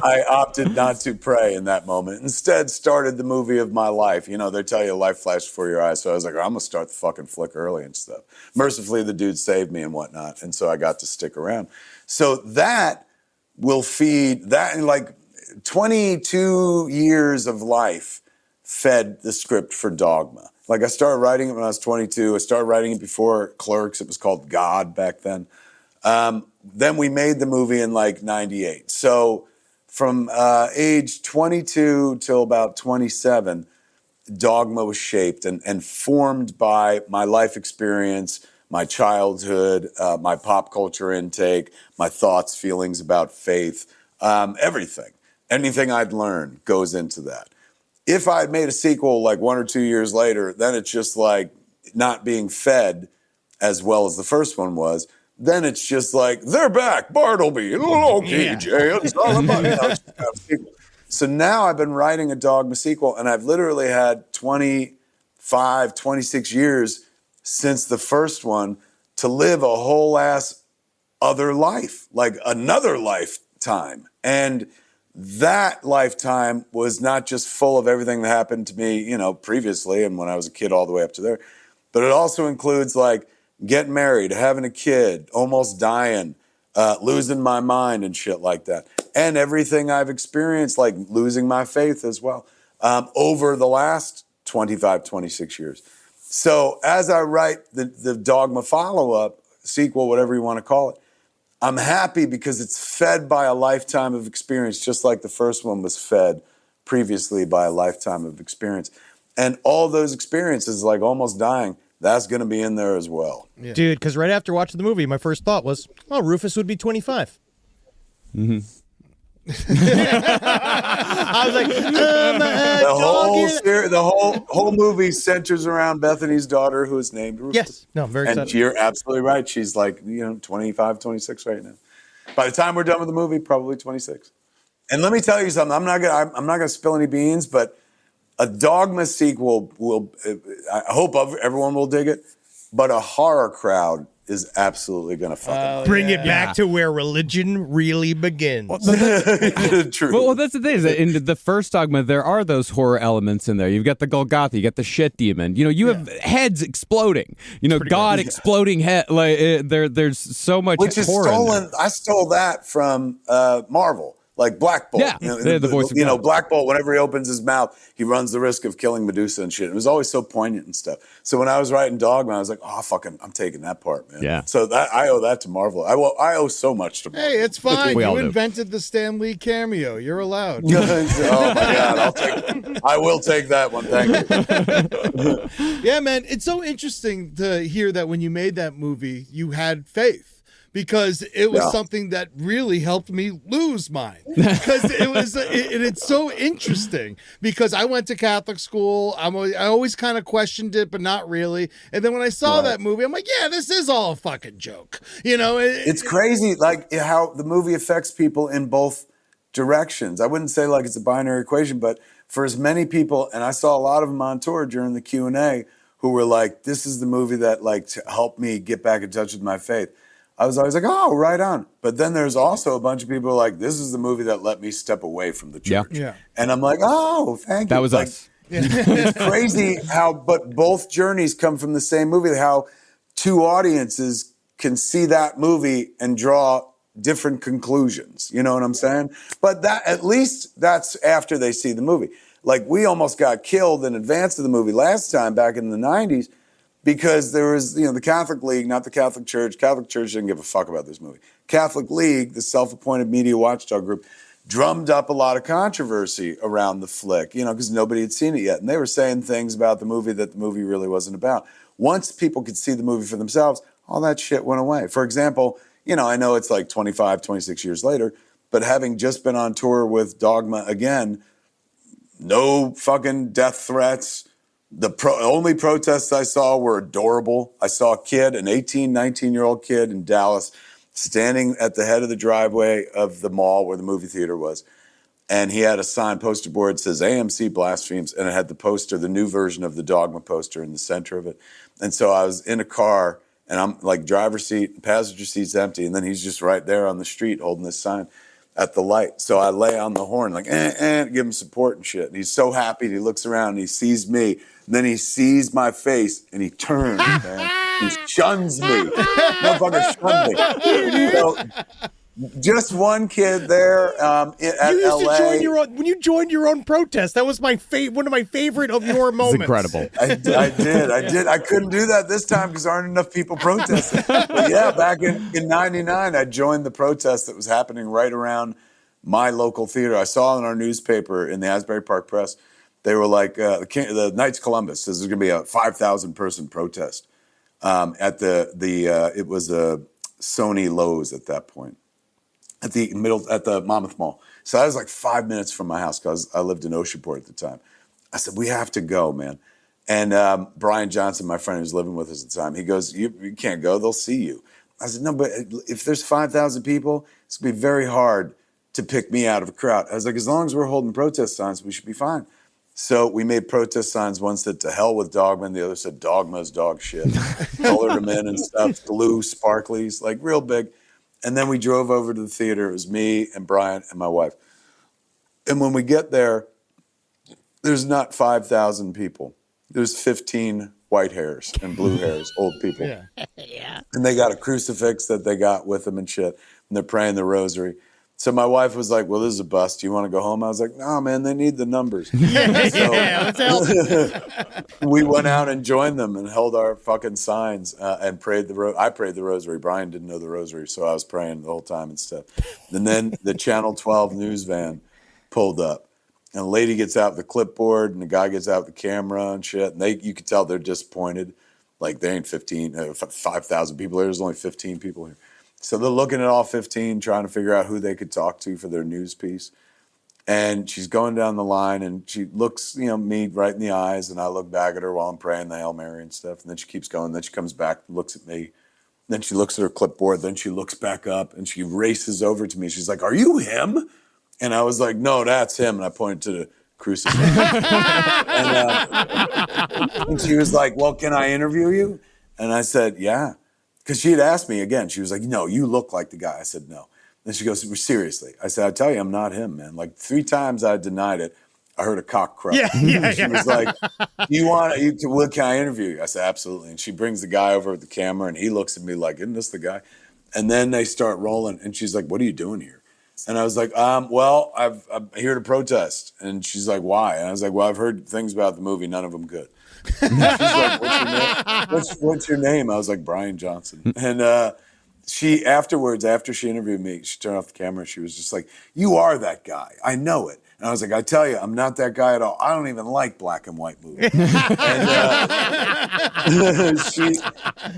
I opted not to pray in that moment. Instead, started the movie of my life. They tell you life flashed before your eyes. So I was like, I'm going to start the fucking flick early and stuff. Mercifully, the dude saved me and whatnot. And so I got to stick around. So that will feed that, like 22 years of life fed the script for Dogma. Like, I started writing it when I was 22. I started writing it before Clerks. It was called God back then. Then we made the movie in like 98. So from age 22 till about 27, Dogma was shaped and formed by my life experience, my childhood, my pop culture intake, my thoughts, feelings about faith, everything. Anything I'd learned goes into that. If I had made a sequel like 1 or 2 years later, then it's just like not being fed as well as the first one was. Then it's just like, they're back, Bartleby, okay, Jay, it's all about So now I've been writing a Dogma sequel, and I've literally had 25, 26 years since the first one to live a whole ass other life, like another lifetime. And that lifetime was not just full of everything that happened to me, previously and when I was a kid all the way up to there, but it also includes like getting married, having a kid, almost dying, losing my mind and shit like that. And everything I've experienced, like losing my faith as well, over the last 25, 26 years. So as I write the Dogma follow-up, sequel, whatever you want to call it, I'm happy because it's fed by a lifetime of experience, just like the first one was fed previously by a lifetime of experience. And all those experiences, like almost dying, that's going to be in there as well. Yeah. Dude, because right after watching the movie, my first thought was, Rufus would be 25. Mm-hmm. I was like, the whole movie centers around Bethany's daughter, who is named Rufus. Yes, no, I'm very excited. And you're absolutely right. She's like 25, 26 right now. By the time we're done with the movie, probably 26. And let me tell you something. I'm not gonna spill any beans, but a Dogma sequel will. I hope everyone will dig it, but a horror crowd is absolutely gonna fucking bring it back to where religion really begins. True. Well, that's the thing. Is that in the first Dogma, there are those horror elements in there. You've got the Golgotha, you got the shit demon. You have heads exploding. God exploding head. Like there's so much. Which is horror stolen. I stole that from Marvel. Like Black Bolt. Yeah, the voice of God. Black Bolt, whenever he opens his mouth, he runs the risk of killing Medusa and shit. It was always so poignant and stuff. So when I was writing Dogma, I was like, I'm taking that part, man. Yeah. So I owe that to Marvel. I owe so much to Marvel. Hey, it's fine. We all You do. invented the Stan Lee cameo. You're allowed. Oh my God, I will take that one. Thank you. Yeah, man. It's so interesting to hear that when you made that movie, you had faith. Because it was something that really helped me lose mine. Because it's so interesting. Because I went to Catholic school. I always kind of questioned it, but not really. And then when I saw that movie, I'm like, yeah, this is all a fucking joke. It's crazy, like how the movie affects people in both directions. I wouldn't say like it's a binary equation, but for as many people, and I saw a lot of them on tour during the Q&A, who were like, this is the movie that like helped me get back in touch with my faith. I was always like, oh, right on. But then there's also a bunch of people who are like, this is the movie that let me step away from the church. Yeah. And I'm like, oh, thank you. That was us. It's crazy but both journeys come from the same movie, how two audiences can see that movie and draw different conclusions. You know what I'm saying? But at least that's after they see the movie. Like we almost got killed in advance of the movie last time back in the 90s. Because there was, the Catholic League, not the Catholic Church. Catholic Church didn't give a fuck about this movie. Catholic League, the self-appointed media watchdog group, drummed up a lot of controversy around the flick, because nobody had seen it yet. And they were saying things about the movie that the movie really wasn't about. Once people could see the movie for themselves, all that shit went away. For example, I know it's like 25, 26 years later, but having just been on tour with Dogma again, no fucking death threats. The only protests I saw were adorable. I saw a kid, an 18, 19-year-old kid in Dallas, standing at the head of the driveway of the mall where the movie theater was. And he had a sign, poster board, that says AMC blasphemes, and it had the poster, the new version of the Dogma poster in the center of it. And so I was in a car, and I'm like driver's seat, passenger seat's empty, and then he's just right there on the street holding this sign at the light. So I lay on the horn, like, give him support and shit. And he's so happy, he looks around, and he sees me. And then he sees my face, and he turns, man. He shuns me. Motherfucker shunned me. So, just one kid there at you used LA. To join your own, when you joined your own protest. That was one of my favorite of your moments. Incredible. I did. I couldn't do that this time because there aren't enough people protesting. But yeah, back in 99, I joined the protest that was happening right around my local theater. I saw in our newspaper in the Asbury Park Press, they were like, the Knights of Columbus says there's going to be a 5,000 person protest at it was a Sony Lowe's at that point. At the Monmouth Mall. So I was like 5 minutes from my house because I lived in Oceanport at the time. I said, we have to go, man. And Brian Johnson, my friend who was living with us at the time, he goes, you can't go, they'll see you. I said, no, but if there's 5,000 people, it's going to be very hard to pick me out of a crowd. I was like, as long as we're holding protest signs, we should be fine. So we made protest signs. One said, to hell with Dogma, and the other said, Dogma's dog shit. Colored them in and stuff, blue, sparklies, like real big. And then we drove over to the theater. It was me and Brian and my wife. And when we get there, there's not 5,000 people. There's 15 white hairs and blue hairs, old people. Yeah. And they got a crucifix that they got with them and shit. And they're praying the rosary. So my wife was like, well, this is a bust. Do you want to go home? I was like, no, man, they need the numbers. Let's help. We went out and joined them and held our fucking signs and prayed I prayed the rosary. Brian didn't know the rosary, so I was praying the whole time and stuff. And then the Channel 12 news van pulled up. And a lady gets out the clipboard and the guy gets out the camera and shit. And you could tell they're disappointed. Like, there ain't 5,000 people here. There's only 15 people here. So they're looking at all 15, trying to figure out who they could talk to for their news piece. And she's going down the line, and she looks, me right in the eyes, and I look back at her while I'm praying the Hail Mary and stuff. And then she keeps going. Then she comes back, looks at me, Then she looks at her clipboard. Then she looks back up and she races over to me. She's like, "Are you him?" And I was like, "No, that's him." And I pointed to the crucifix. and she was like, "Well, can I interview you?" And I said, "Yeah." Because she had asked me again. She was like, "No, you look like the guy." I said, "No." Then she goes, "Seriously?" I said, "I tell you, I'm not him, man." Like 3 times I denied it. I heard a cock crow. She was like, can I interview you? I said, "Absolutely." And she brings the guy over with the camera and he looks at me like, "Isn't this the guy?" And then they start rolling and she's like, "What are you doing here?" And I was like, well, I'm here to protest. And she's like, "Why?" And I was like, "Well, I've heard things about the movie, none of them good." She's like, "What's your name?" What's your name? I was like, "Brian Johnson." And she afterwards, after she interviewed me, she turned off the camera. She was just like, "You are that guy. I know it." And I was like, "I tell you, I'm not that guy at all. I don't even like black and white movies." And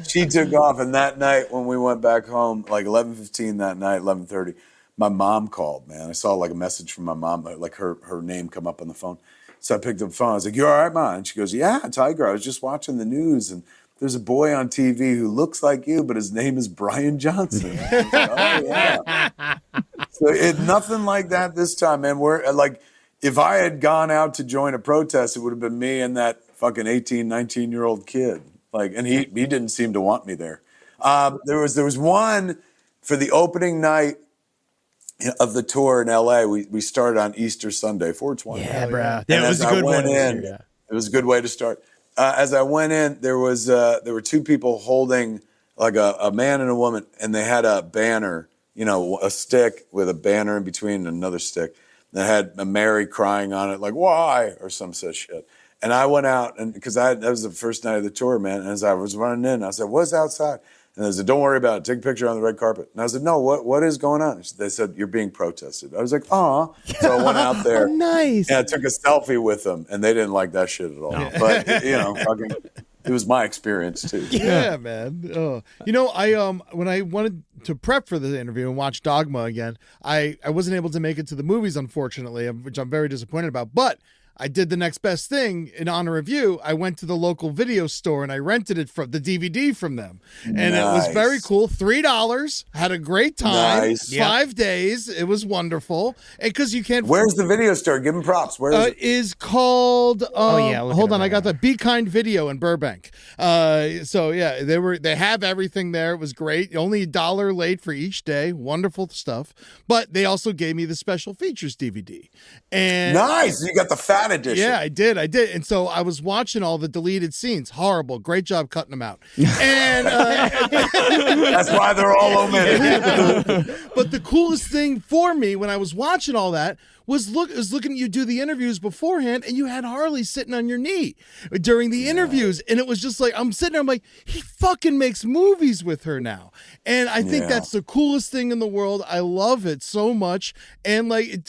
she took off. And that night when we went back home, like 11:15 that night, 11:30, my mom called, man. I saw like a message from my mom, like her name come up on the phone. So I picked up the phone. I was like, "You all right, Mom?" And she goes, "Yeah, Tiger, I was just watching the news and there's a boy on TV who looks like you, but his name is Brian Johnson." I was like, "Oh, yeah." So nothing like that this time, man. We're like, if I had gone out to join a protest, it would have been me and that fucking 18, 19-year-old kid. Like, and he didn't seem to want me there. There was one for the opening night of the tour in LA. We started on Easter Sunday, 420. Yeah, bro. And That was a good one. It was a good way to start. As I went in, there were 2 people holding like a man and a woman, and they had a banner, a stick with a banner in between and another stick that had a Mary crying on it, like "Why?" or some such shit. And I went out, and because that was the first night of the tour, man. And as I was running in, I said, "What's outside?" And they said, "Don't worry about it. Take a picture on the red carpet." And I said, "No, what is going on?" They said, "You're being protested." I was like, "Aw." So I went out there. Oh, nice. And I took a selfie with them, and they didn't like that shit at all. No. But, fucking, it was my experience, too. Yeah, man. I when I wanted to prep for the interview and watch Dogma again, I wasn't able to make it to the movies, unfortunately, which I'm very disappointed about. But I did the next best thing in honor of you. I went to the local video store and I rented it from the DVD from them. And It was very cool. $3. Had a great time. Nice. 5 days. It was wonderful. And because you can't. Where's the video store? Give them props. Where is it? It is called. Hold on. I got that Be Kind Video in Burbank. So yeah, they have everything there. It was great. Only $1 late for each day. Wonderful stuff. But they also gave me the special features DVD. And nice. You got the fat edition. Yeah, I did. And so I was watching all the deleted scenes. Horrible. Great job cutting them out. And that's why they're all omitted. But the coolest thing for me when I was watching all that was looking at you do the interviews beforehand, and you had Harley sitting on your knee during the interviews, and it was just like, I'm sitting there, I'm like, he fucking makes movies with her now, and I think that's the coolest thing in the world. I love it so much, and like,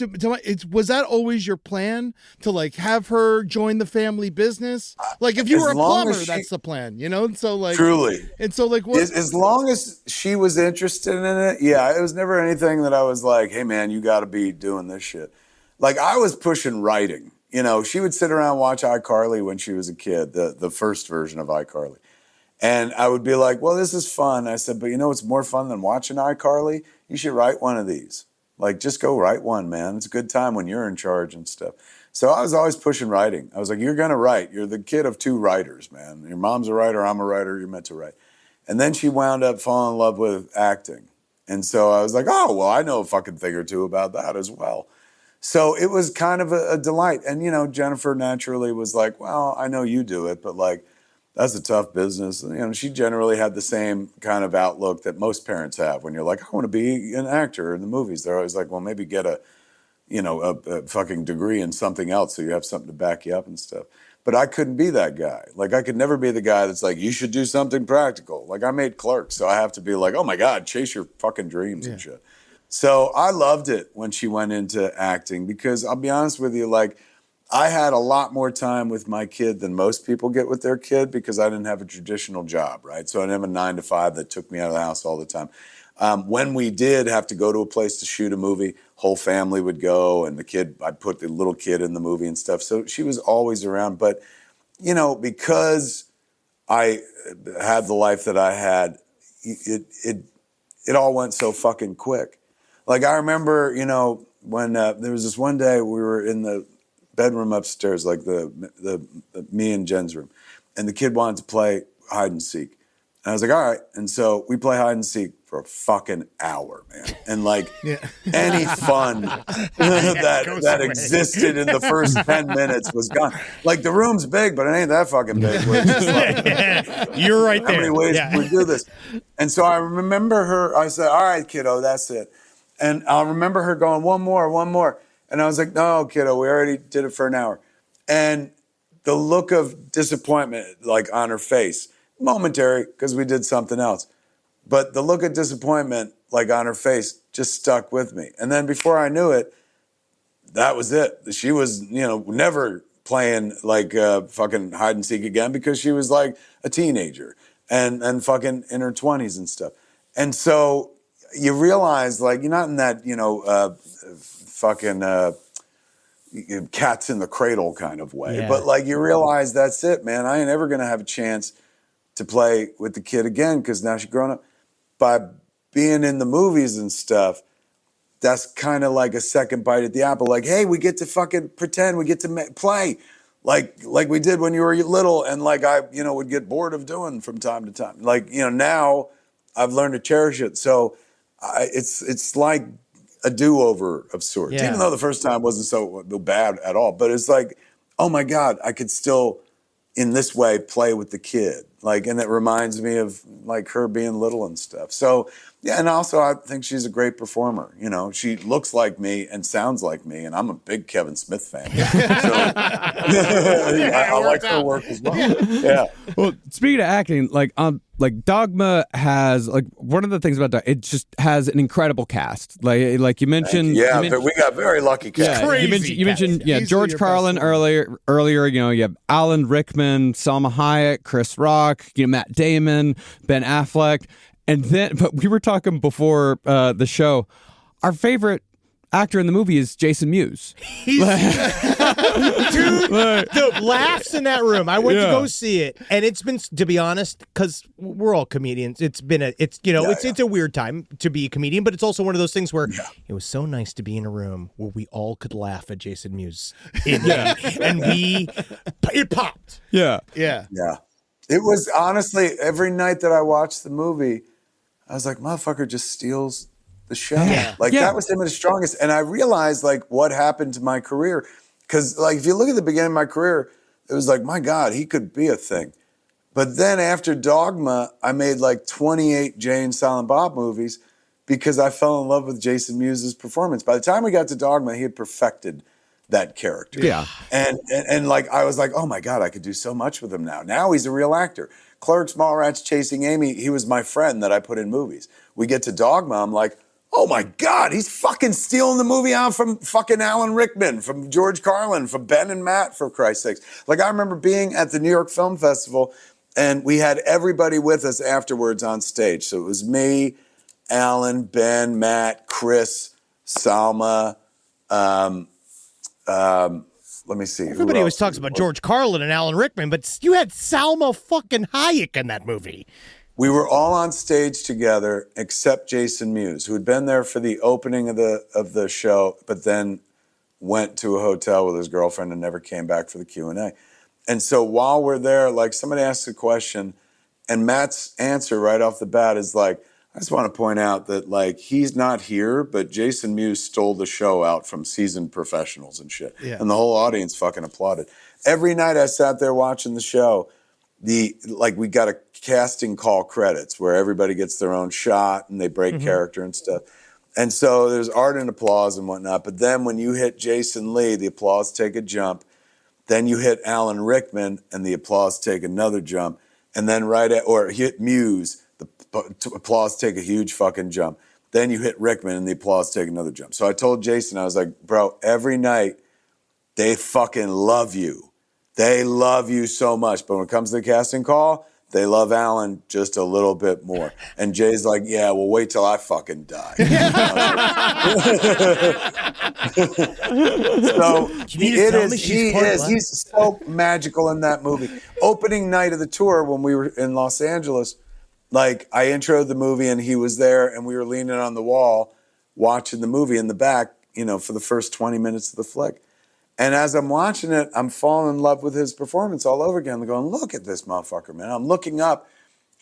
was that always your plan to like have her join the family business? Like, if you were a plumber, that's the plan, So like, truly, and so like, what? As long as she was interested in it, it was never anything that I was like, "Hey man, you got to be doing this shit." Like, I was pushing writing. She would sit around and watch iCarly when she was a kid, the first version of iCarly. And I would be like, "Well, this is fun." I said, "But what's more fun than watching iCarly? You should write one of these. Like, just go write one, man. It's a good time when you're in charge and stuff." So I was always pushing writing. I was like, "You're going to write. You're the kid of 2 writers, man. Your mom's a writer, I'm a writer, you're meant to write." And then she wound up falling in love with acting. And so I was like, "Oh, well, I know a fucking thing or two about that as well." So it was kind of a delight. And, Jennifer naturally was like, "Well, I know you do it, but like, that's a tough business." And, she generally had the same kind of outlook that most parents have when you're like, "I want to be an actor in the movies." They're always like, "Well, maybe get a fucking degree in something else so you have something to back you up and stuff." But I couldn't be that guy. Like, I could never be the guy that's like, "You should do something practical." Like, I made Clerks, so I have to be like, "Oh my God, chase your fucking dreams and shit." So I loved it when she went into acting because I'll be honest with you, like, I had a lot more time with my kid than most people get with their kid because I didn't have a traditional job, right? So I didn't have a 9-to-5 that took me out of the house all the time. When we did have to go to a place to shoot a movie, whole family would go, and I'd put the little kid in the movie and stuff. So she was always around. But, because I had the life that I had, it all went so fucking quick. Like I remember, you know, when there was this one day we were in the bedroom upstairs, like the me and Jen's room, and the kid wanted to play hide and seek. And I was like, all right. And so we play hide and seek for a fucking hour, man. And like any fun that existed in the first 10 minutes was gone. Like the room's big, but it ain't that fucking big. We're just like, you're right there. How many ways can we do this? And so I remember her, I said, all right, kiddo, that's it. And I'll remember her going, one more. And I was like, no, kiddo, we already did it for an hour. And the look of disappointment, like on her face, momentary, because we did something else. But the look of disappointment, like on her face, just stuck with me. And then before I knew it, that was it. She was, you know, never playing like fucking hide and seek again because she was like a teenager and fucking in her 20s and stuff. And so you realize, like, you're not in that, you know, fucking cats in the cradle kind of way. But like you realize that's it, man. I ain't ever going to have a chance to play with the kid again because now she's grown up. By being in the movies and stuff, that's kind of like a second bite at the apple. Like, hey, we get to fucking pretend, we get to play like we did when you were little, and like I, you know, would get bored of doing from time to time. Like, you know, now I've learned to cherish it. So it's like a do-over of sorts, even though the first time wasn't so bad at all. But it's like, oh my God, I could still, in this way, play with the kid. Like, and it reminds me of like her being little and stuff. So, yeah, and also I think she's a great performer. You know, she looks like me and sounds like me, and I'm a big Kevin Smith fan. So I like her work as well. Yeah. Well, speaking of acting, like Dogma has, like, one of the things about Dogma, it just has an incredible cast. Like you mentioned, but we got very lucky cast. You mentioned George Carlin earlier. You know, you have Alan Rickman, Salma Hayek, Chris Rock, you know, Matt Damon, Ben Affleck. And then, but we were talking before the show, our favorite actor in the movie is Jason Mewes. Dude, the laughs in that room. I went to go see it, and it's been, to be honest, because we're all comedians. It's a weird time to be a comedian, but it's also one of those things where it was so nice to be in a room where we all could laugh at Jason Mewes, and it popped. Yeah. It was honestly every night that I watched the movie, I was like, motherfucker just steals the show. That was him at his strongest. And I realized like what happened to my career. Because like if you look at the beginning of my career, it was like, my God, he could be a thing. But then after Dogma, I made like 28 Jay and Silent Bob movies because I fell in love with Jason Mewes' performance. By the time we got to Dogma, he had perfected that character. Yeah. And like I was like, oh my God, I could do so much with him now. Now he's a real actor. Clerks, Mallrats, Chasing Amy, he was my friend that I put in movies. We get to Dogma, I'm like, oh my God, he's fucking stealing the movie out from fucking Alan Rickman, from George Carlin, from Ben and Matt, for Christ's sakes. Like I remember being at the New York Film Festival and we had everybody with us afterwards on stage. So it was me, Alan, Ben, Matt, Chris, Salma, let me see. Everybody always talks about George Carlin and Alan Rickman, but you had Salma fucking Hayek in that movie. We were all on stage together except Jason Mewes, who had been there for the opening of the show, but then went to a hotel with his girlfriend and never came back for the Q&A. And so while we're there, like somebody asks a question, and Matt's answer right off the bat is like, I just want to point out that like he's not here, but Jason Mewes stole the show out from seasoned professionals and shit. Yeah. And the whole audience fucking applauded. Every night I sat there watching the show, we got a casting call credits where everybody gets their own shot and they break character and stuff. And so there's ardent applause and whatnot. But then when you hit Jason Lee, the applause take a jump. Then you hit Alan Rickman and the applause take another jump. And then hit Mewes, the applause take a huge fucking jump. Then you hit Rickman and the applause take another jump. So I told Jason, I was like, bro, every night they fucking love you. They love you so much. But when it comes to the casting call, they love Alan just a little bit more. And Jay's like, yeah, well, wait till I fucking die. So he's so magical in that movie. Opening night of the tour when we were in Los Angeles, like I introed the movie and he was there and we were leaning on the wall watching the movie in the back, for the first 20 minutes of the flick. And as I'm watching it, I'm falling in love with his performance all over again. I'm going, look at this motherfucker, man. I'm looking up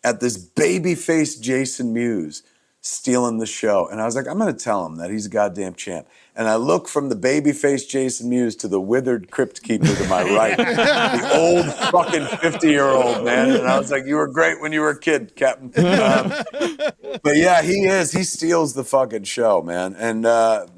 at this baby-faced Jason Mewes stealing the show. And I was like, I'm going to tell him that he's a goddamn champ. And I look from the baby-faced Jason Mewes to the withered crypt keeper to my right. The old fucking 50-year-old, man. And I was like, you were great when you were a kid, Captain. But yeah, he is. He steals the fucking show, man. And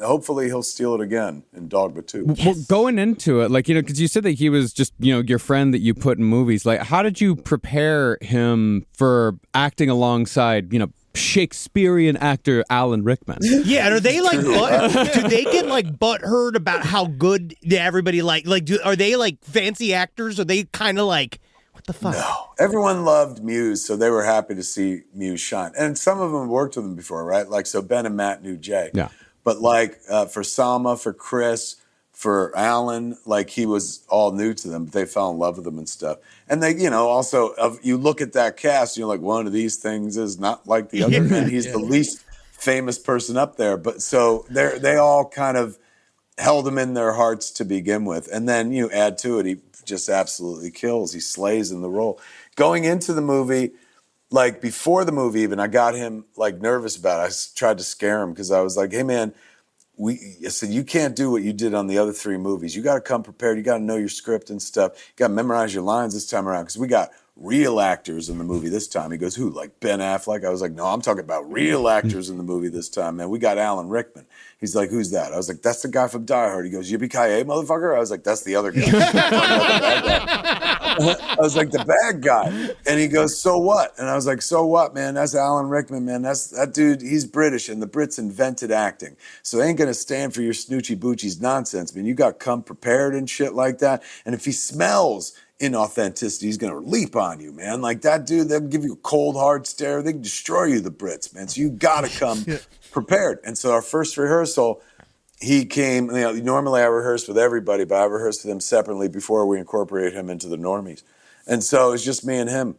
hopefully he'll steal it again in Dogma 2. Well, going into it, because you said that he was just, your friend that you put in movies. Like, how did you prepare him for acting alongside, Shakespearean actor Alan Rickman? Yeah, and are they like, do they get like butthurt about how good everybody are they like fancy actors? Are they kind of like, what the fuck? No, everyone loved Mewes, so they were happy to see Mewes shine. And some of them worked with him before, right? Like, so Ben and Matt knew Jay. Yeah. But for Salma, for Chris, for Alan, he was all new to them, but they fell in love with him and stuff. And they, also, you look at that cast, and you're like, one of these things is not like the other, and he's the least famous person up there. But so they all kind of held him in their hearts to begin with. And then you add to it, he just absolutely kills. He slays in the role. Going into the movie, before the movie even, I got him nervous about it. I tried to scare him because I was like, hey man, I said, you can't do what you did on the other 3 movies. You got to come prepared. You got to know your script and stuff. You got to memorize your lines this time around because we got real actors in the movie this time. He goes, who? Like Ben Affleck? I was like, no, I'm talking about real actors in the movie this time, man. We got Alan Rickman. He's like, who's that? I was like, that's the guy from Die Hard. He goes, yippee-ki-yay, motherfucker? I was like, that's the other guy. I was like, the bad guy. And he goes, so what? And I was like, so what, man? That's Alan Rickman, man. That dude, he's British, and the Brits invented acting. So they ain't going to stand for your snoochie boochies nonsense, man. You got to come prepared and shit like that. And if he smells inauthenticity, he's going to leap on you, man. Like that dude, they'll give you a cold, hard stare. They can destroy you, the Brits, man. So you got to come prepared. And so our first rehearsal, he came, normally I rehearse with everybody, but I rehearsed with him separately before we incorporate him into the normies. And so it's just me and him.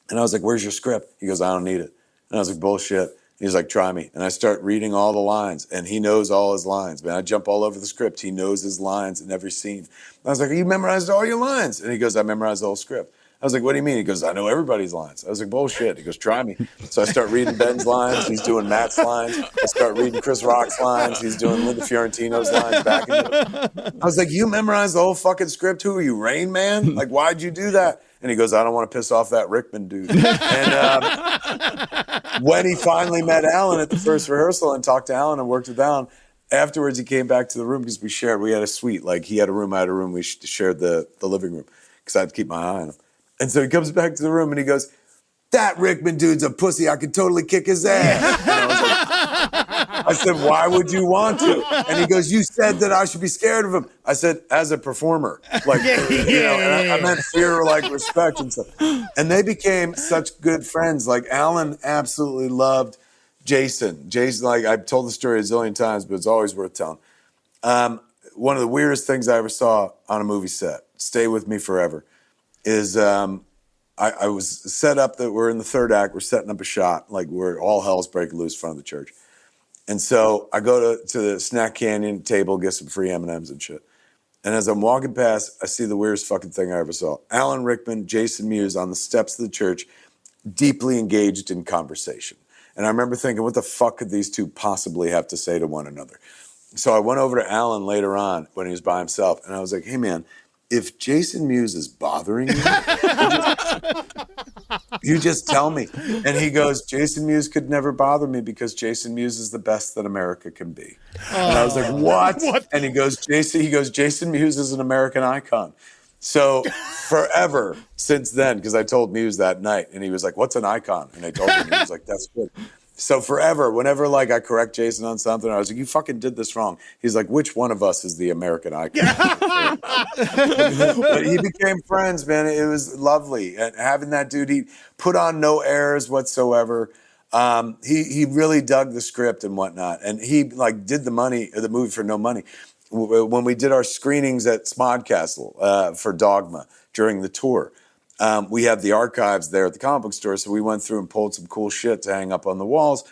And I was like, where's your script? He goes, I don't need it. And I was like, bullshit. He's like, try me. And I start reading all the lines, and he knows all his lines, man. I jump all over the script. He knows his lines in every scene. I was like, you memorized all your lines? And he goes, I memorized the whole script. I was like, what do you mean? He goes, I know everybody's lines. I was like, bullshit. He goes, try me. So I start reading Ben's lines. He's doing Matt's lines. I start reading Chris Rock's lines. He's doing Linda Fiorentino's lines back and I was like, you memorized the whole fucking script? Who are you, Rain Man? Like, why'd you do that? And he goes, I don't want to piss off that Rickman dude. And when he finally met Alan at the first rehearsal and talked to Alan and worked with Alan, afterwards he came back to the room because we had a suite. Like he had a room, I had a room. We shared the living room because I had to keep my eye on him. And so he comes back to the room and he goes, that Rickman dude's a pussy. I could totally kick his ass. And I was like, I said, why would you want to? And he goes, you said that I should be scared of him. I said, as a performer, and I meant fear, respect and stuff. And they became such good friends. Like Alan absolutely loved Jason. Jason, I've told the story a zillion times, but it's always worth telling. One of the weirdest things I ever saw on a movie set, stay with me forever, is I was set up that we're in the third act. We're setting up a shot, where all hell's breaking loose in front of the church. And so I go to the Snack Canyon table, get some free M&Ms and shit. And as I'm walking past, I see the weirdest fucking thing I ever saw. Alan Rickman, Jason Mewes on the steps of the church, deeply engaged in conversation. And I remember thinking, what the fuck could these two possibly have to say to one another? So I went over to Alan later on when he was by himself, and I was like, hey, man, if Jason Mewes is bothering you, you just tell me. And he goes, Jason Mewes could never bother me because Jason Mewes is the best that America can be. And I was like, what? And he goes, Jason Mewes is an American icon. So forever since then, because I told Mewes that night, and he was like, what's an icon? And I told him, he was like, that's good. So forever, whenever I correct Jason on something, I was like, you fucking did this wrong. He's like, which one of us is the American icon? But he became friends, man. It was lovely. And having that dude, he put on no airs whatsoever. He really dug the script and whatnot. And he did the movie for no money. When we did our screenings at Smodcastle for Dogma during the tour, we have the archives there at the comic book store. So we went through and pulled some cool shit to hang up on the walls.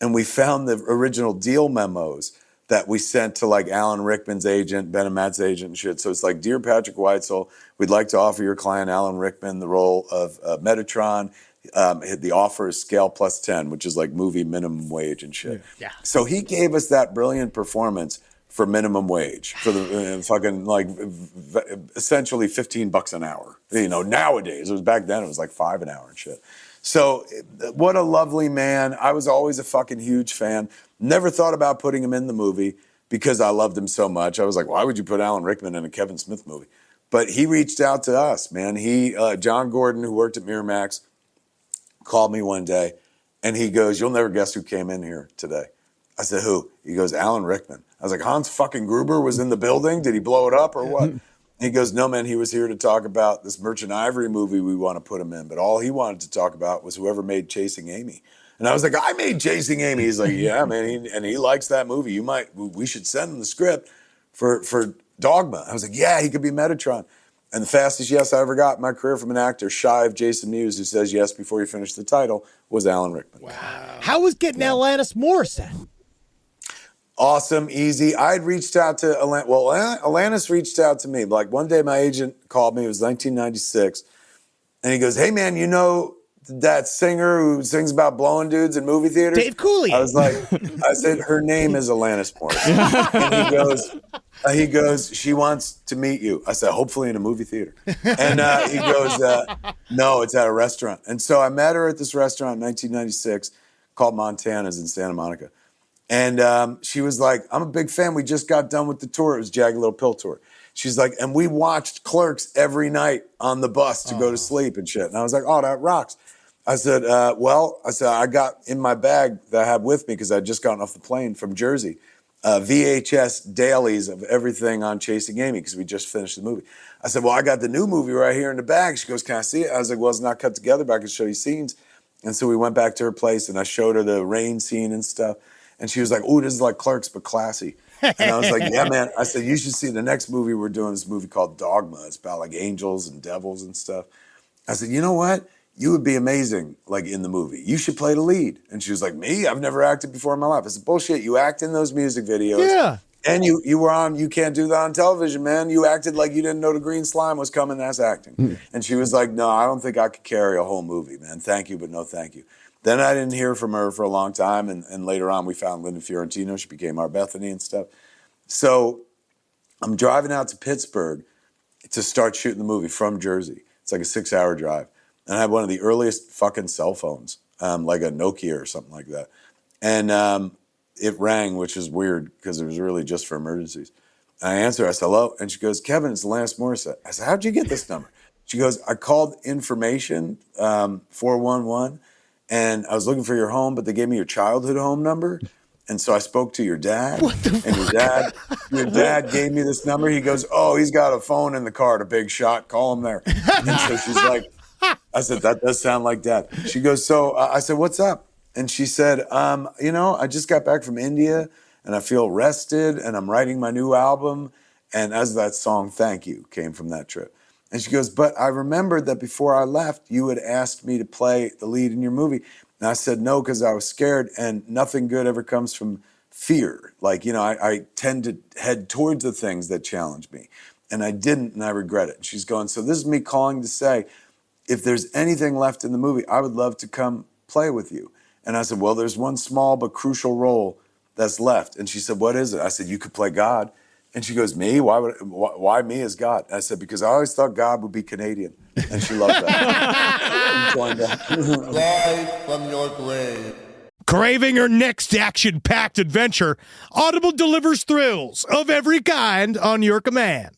And we found the original deal memos that we sent to like Alan Rickman's agent, Ben and Matt's agent and shit. So it's like, Dear Patrick Weitzel, we'd like to offer your client, Alan Rickman, the role of Metatron. The offer is scale plus 10, which is like movie minimum wage and shit. Yeah. So he gave us that brilliant performance for minimum wage, for the fucking like essentially $15 an hour. Nowadays, it was back then, it was like $5 an hour and shit. So what a lovely man. I was always a fucking huge fan. Never thought about putting him in the movie because I loved him so much. I was like, why would you put Alan Rickman in a Kevin Smith movie? But he reached out to us, man. John Gordon, who worked at Miramax, called me one day and he goes, you'll never guess who came in here today. I said, who? He goes, Alan Rickman. I was like, Hans fucking Gruber was in the building? Did he blow it up or what? He goes, no, man, he was here to talk about this Merchant Ivory movie we want to put him in. But all he wanted to talk about was whoever made Chasing Amy. And I was like, I made Chasing Amy. He's like, yeah, man, he likes that movie. We should send him the script for Dogma. I was like, yeah, he could be Metatron. And the fastest yes I ever got in my career from an actor, shy of Jason Mewes, who says yes before you finish the title, was Alan Rickman. Wow. How was getting Alanis Morissette? Awesome, easy. I'd reached out to Alanis reached out to me. Like one day my agent called me, it was 1996, and he goes, hey man, you know that singer who sings about blowing dudes in movie theaters? Dave Cooley. I said, her name is Alanis Morissette. And he goes, she wants to meet you. I said, hopefully in a movie theater. And he goes, no, it's at a restaurant. And so I met her at this restaurant in 1996 called Montana's in Santa Monica. And she was like, I'm a big fan. We just got done with the tour. It was Jagged Little Pill tour. She's like, and we watched Clerks every night on the bus to go to sleep and shit. And I was like, oh, that rocks. I said, I got in my bag that I had with me because I'd just gotten off the plane from Jersey, VHS dailies of everything on Chasing Amy because we just finished the movie. I said, well, I got the new movie right here in the bag. She goes, can I see it? I was like, well, it's not cut together, but I can show you scenes. And so we went back to her place and I showed her the rain scene and stuff. And she was like, ooh, this is like Clerks, but classy. And I was like, yeah, man. I said, you should see the next movie we're doing, this movie called Dogma. It's about like angels and devils and stuff. I said, you know what? You would be amazing, like, in the movie. You should play the lead. And she was like, me? I've never acted before in my life. I said, bullshit. You act in those music videos. Yeah. And you were on, you can't do that on television, man. You acted like you didn't know the green slime was coming. That's acting. And she was like, no, I don't think I could carry a whole movie, man. Thank you, but no thank you. Then I didn't hear from her for a long time. And later on, we found Linda Fiorentino. She became our Bethany and stuff. So I'm driving out to Pittsburgh to start shooting the movie from Jersey. It's like a 6-hour drive. And I had one of the earliest fucking cell phones, like a Nokia or something like that. And it rang, which is weird because it was really just for emergencies. And I answered, I said, hello. And she goes, Kevin, it's Alanis Morissette. I said, how'd you get this number? She goes, I called information, 411, and I was looking for your home, but they gave me your childhood home number. And so I spoke to your dad, and your dad gave me this number. He goes, oh, he's got a phone in the car at a big shot. Call him there. And so she's like, I said, that does sound like Dad. She goes, so I said, what's up? And she said, I just got back from India and I feel rested and I'm writing my new album. And as that song, Thank You, came from that trip. And she goes, but I remembered that before I left, you had asked me to play the lead in your movie. And I said no, because I was scared, and nothing good ever comes from fear. Like, I tend to head towards the things that challenge me. And I didn't, and I regret it. And she's going, so this is me calling to say, if there's anything left in the movie, I would love to come play with you. And I said, well, there's one small but crucial role that's left. And she said, what is it? I said, you could play God. And she goes, me? Why me as God? I said, because I always thought God would be Canadian. And she loved that. Live from your grave. Craving your next action-packed adventure, Audible delivers thrills of every kind on your command.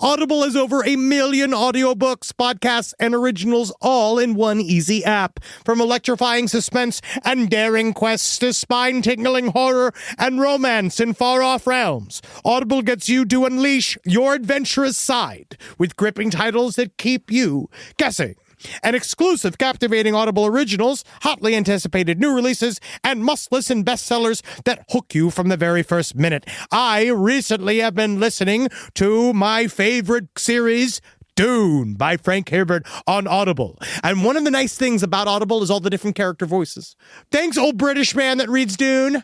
Audible has over 1 million audiobooks, podcasts, and originals all in one easy app. From electrifying suspense and daring quests to spine-tingling horror and romance in far-off realms, Audible gets you to unleash your adventurous side with gripping titles that keep you guessing. And exclusive captivating Audible originals, hotly anticipated new releases, and must-listen bestsellers that hook you from the very first minute. I recently have been listening to my favorite series, Dune by Frank Herbert on Audible. And one of the nice things about Audible is all the different character voices. Thanks, old British man that reads Dune,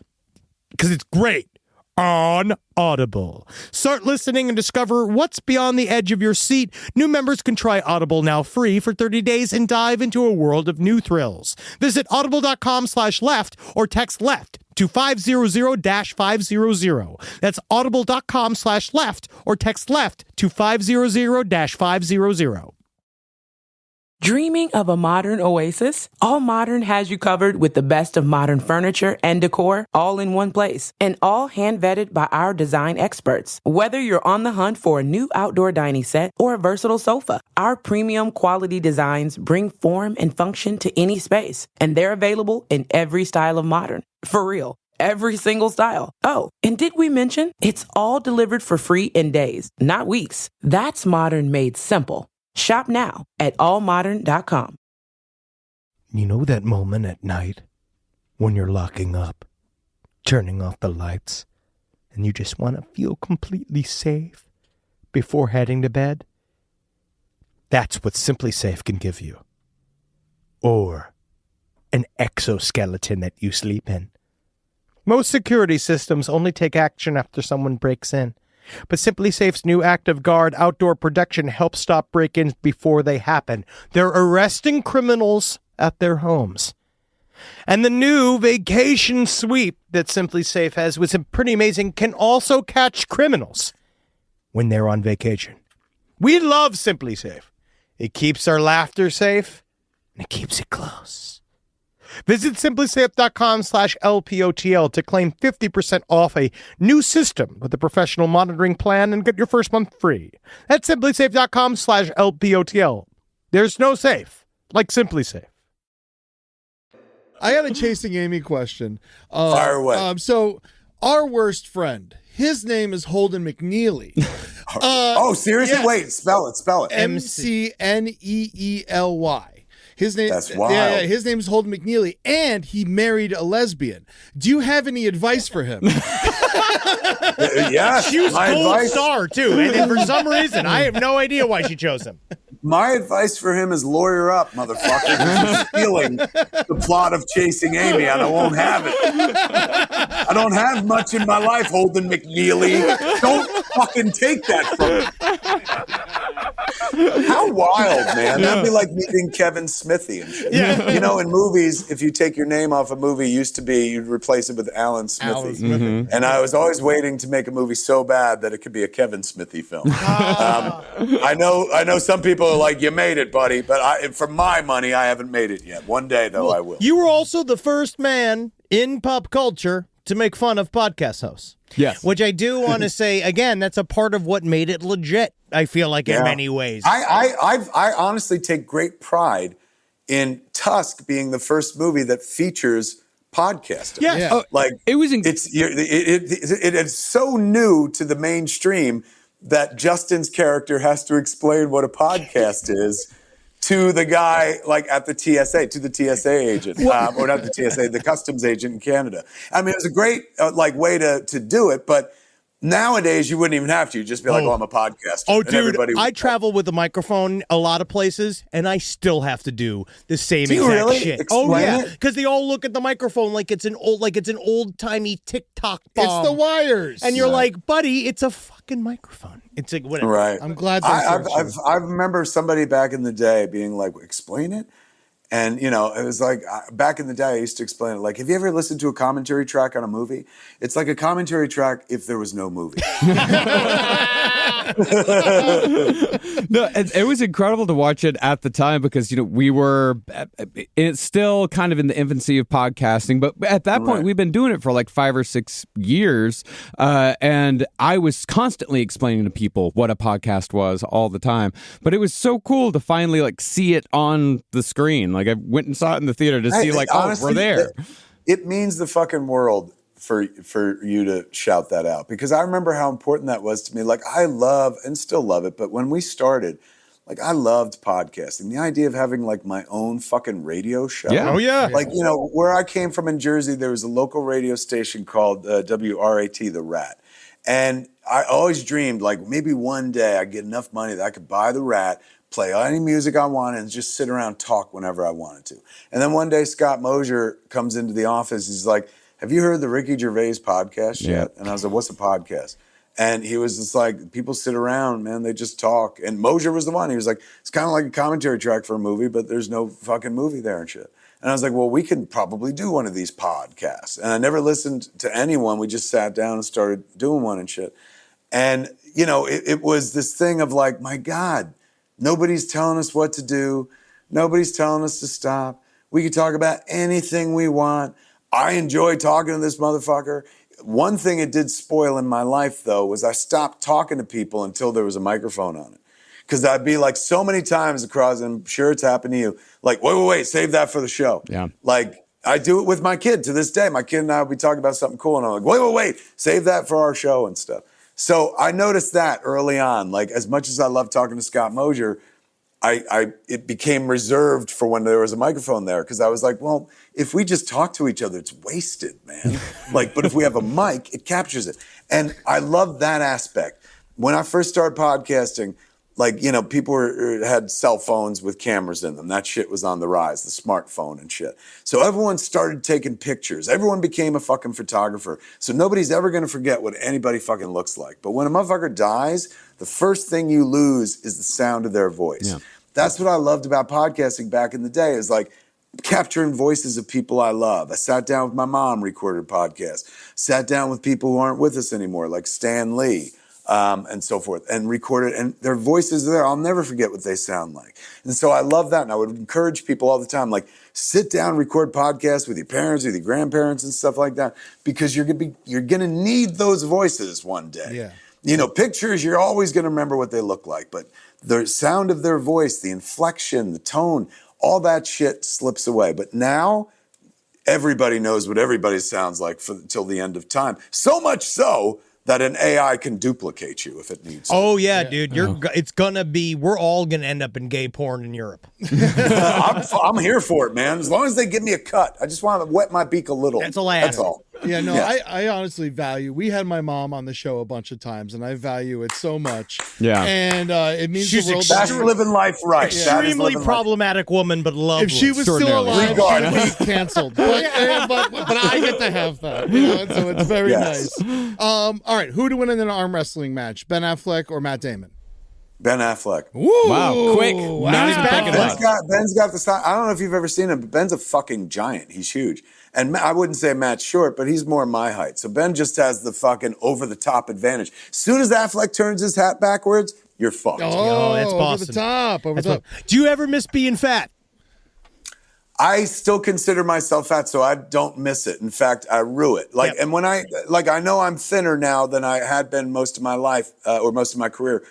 because it's great on Audible. Start listening and discover what's beyond the edge of your seat. New members can try Audible now free for 30 days and dive into a world of new thrills. Visit audible.com/left or text left to 500-500. That's audible.com/left or text left to 500-500. Dreaming of a modern oasis? All Modern has you covered with the best of modern furniture and decor, all in one place, and all hand-vetted by our design experts. Whether you're on the hunt for a new outdoor dining set or a versatile sofa, our premium quality designs bring form and function to any space, and they're available in every style of modern. For real. Every single style. Oh, and did we mention it's all delivered for free in days, not weeks? That's Modern made simple. Shop now at allmodern.com. You know that moment at night when you're locking up, turning off the lights, and you just want to feel completely safe before heading to bed? That's what Simply Safe can give you. Or an exoskeleton that you sleep in. Most security systems only take action after someone breaks in. But Simply Safe's new Active Guard outdoor protection helps stop break-ins before they happen. They're arresting criminals at their homes. And the new vacation sweep that Simply Safe has, which is pretty amazing, can also catch criminals when they're on vacation. We love Simply Safe. It keeps our laughter safe, and it keeps it close. Visit simplysafe.com/LPOTL to claim 50% off a new system with a professional monitoring plan and get your first month free. That's simplysafe.com/LPOTL. There's no safe like Simply Safe. I got a Chasing Amy question. Fire away. So our worst friend, his name is Holden McNeely. Seriously? Yes. Wait, spell it. McNeely. His name. That's wild. Yeah, his name is Holden McNeely, and he married a lesbian. Do you have any advice for him? Yeah, She was my gold advice. star, too. And then for some reason, I have no idea why she chose him. My advice for him is lawyer up, motherfucker. 'Cause you're stealing the plot of Chasing Amy, and I won't have it. I don't have much in my life, Holden McNeely. Don't fucking take that from me. How wild, man. That'd be like meeting Kevin Smithy and shit. Yeah. You know, in movies, if you take your name off a movie, used to be you'd replace it with Alan Smithy. And I was always waiting to make a movie so bad that it could be a Kevin Smithy film. I know some people are like, you made it, buddy, but for my money, I haven't made it yet. One day, though, I will. You were also the first man in pop culture to make fun of podcast hosts. Yes. Which I do want to say, again, that's a part of what made it legit, I feel like, in many ways. I honestly take great pride in Tusk being the first movie that features podcasting. Yes. Yeah. Oh, Like It was it is so new to the mainstream that Justin's character has to explain what a podcast is to the guy like at the TSA, to the TSA agent, or not the TSA, the customs agent in Canada. I mean, it was a great way to do it, but nowadays you wouldn't even have to. You'd just be like, I'm a podcaster. Oh, And dude, everybody would I travel with a microphone a lot of places, and I still have to do the same Do you exact really? shit. Explain it? Because they all look at the microphone like it's an old timey TikTok bomb. It's the wires. And you're like, buddy, it's a fucking microphone. It's like whatever. Right. I'm glad I remember somebody back in the day being like, explain it. And, you know, it was like back in the day, I used to explain it. Like, have you ever listened to a commentary track on a movie? It's like a commentary track if there was no movie. No, it was incredible to watch it at the time because, you know, it's still kind of in the infancy of podcasting. But at that point, we've been doing it for like 5 or 6 years. And I was constantly explaining to people what a podcast was all the time. But it was so cool to finally like see it on the screen. Like I went and saw it in the theater to see like, honestly, we're there. It means the fucking world for you to shout that out, because I remember how important that was to me. Like I love and still love it, but when we started, like I loved podcasting. The idea of having like my own fucking radio show. Yeah. Oh yeah. Like, you know, where I came from in Jersey, there was a local radio station called WRAT, The Rat. And I always dreamed like maybe one day I'd get enough money that I could buy The Rat, play any music I wanted, and just sit around and talk whenever I wanted to. And then one day, Scott Mosier comes into the office. He's like, have you heard the Ricky Gervais podcast yet? And I was like, what's a podcast? And he was just like, people sit around, man, they just talk. And Mosier was the one. He was like, it's kind of like a commentary track for a movie, but there's no fucking movie there and shit. And I was like, well, we can probably do one of these podcasts. And I never listened to anyone. We just sat down and started doing one and shit. And, you know, it was this thing of like, my God, nobody's telling us what to do. Nobody's telling us to stop. We can talk about anything we want. I enjoy talking to this motherfucker. One thing it did spoil in my life, though, was I stopped talking to people until there was a microphone on it. Because I'd be like so many times across, and I'm sure it's happened to you, like, wait, save that for the show. Yeah. Like, I do it with my kid to this day. My kid and I will be talking about something cool, and I'm like, wait, save that for our show and stuff. So I noticed that early on. Like, as much as I love talking to Scott Mosier, it became reserved for when there was a microphone there, because I was like, well, if we just talk to each other, it's wasted, man. Like, but if we have a mic, it captures it. And I love that aspect. When I first started podcasting, like, you know, people had cell phones with cameras in them. That shit was on the rise, the smartphone and shit. So everyone started taking pictures. Everyone became a fucking photographer. So nobody's ever going to forget what anybody fucking looks like. But when a motherfucker dies, the first thing you lose is the sound of their voice. Yeah. That's what I loved about podcasting back in the day, is like capturing voices of people I love. I sat down with my mom, recorded a podcast. Sat down with people who aren't with us anymore, like Stan Lee. And so forth, and recorded, and their voices are there. I'll never forget what they sound like. And so I love that, and I would encourage people all the time, like, sit down, record podcasts with your parents, with your grandparents and stuff like that, because you're gonna need those voices one day. Yeah. You know, pictures, you're always gonna remember what they look like, but the sound of their voice, the inflection, the tone, all that shit slips away. But now, everybody knows what everybody sounds like till the end of time. So much so that an AI can duplicate you if it needs to. Oh, yeah, dude. It's gonna be, we're all gonna end up in gay porn in Europe. I'm here for it, man. As long as they give me a cut. I just want to wet my beak a little. That's all I ask. That's all. Yeah, no, yeah. I honestly value, we had my mom on the show a bunch of times, and I value it so much. Yeah. And it means she's the world. That's living life right. Extremely problematic woman, but lovely. If she was still alive, she would be canceled. But I get to have that. You know, so it's very nice. All right, who to win in an arm wrestling match, Ben Affleck or Matt Damon? Ben Affleck. Woo. Wow, quick. Ben's got the style. I don't know if you've ever seen him, but Ben's a fucking giant. He's huge. And I wouldn't say Matt's short, but he's more my height. So Ben just has the fucking over-the-top advantage. As soon as Affleck turns his hat backwards, you're fucked. Oh, that's Boston. Over the top. Do you ever miss being fat? I still consider myself fat, so I don't miss it. In fact, I rue it. Like, and when I know I'm thinner now than I had been most of my life or most of my career.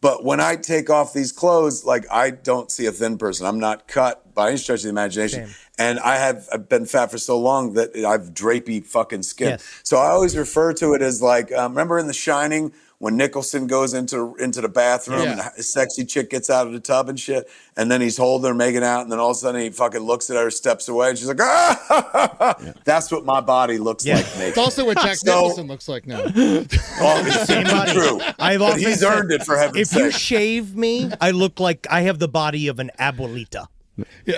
But when I take off these clothes, like, I don't see a thin person. I'm not cut by any stretch of the imagination. Same. And I've been fat for so long that I've drapey fucking skin. Yes. So I always refer to it as like, remember in The Shining when Nicholson goes into the bathroom and a sexy chick gets out of the tub and shit, and then he's holding her, making out, and then all of a sudden he fucking looks at her, steps away, and she's like, ah! Yeah. That's what my body looks like naked. It's also what Jack Nicholson looks like now. Same body. True. But he's earned it, for heaven's sake. If you shave me, I look like I have the body of an abuelita.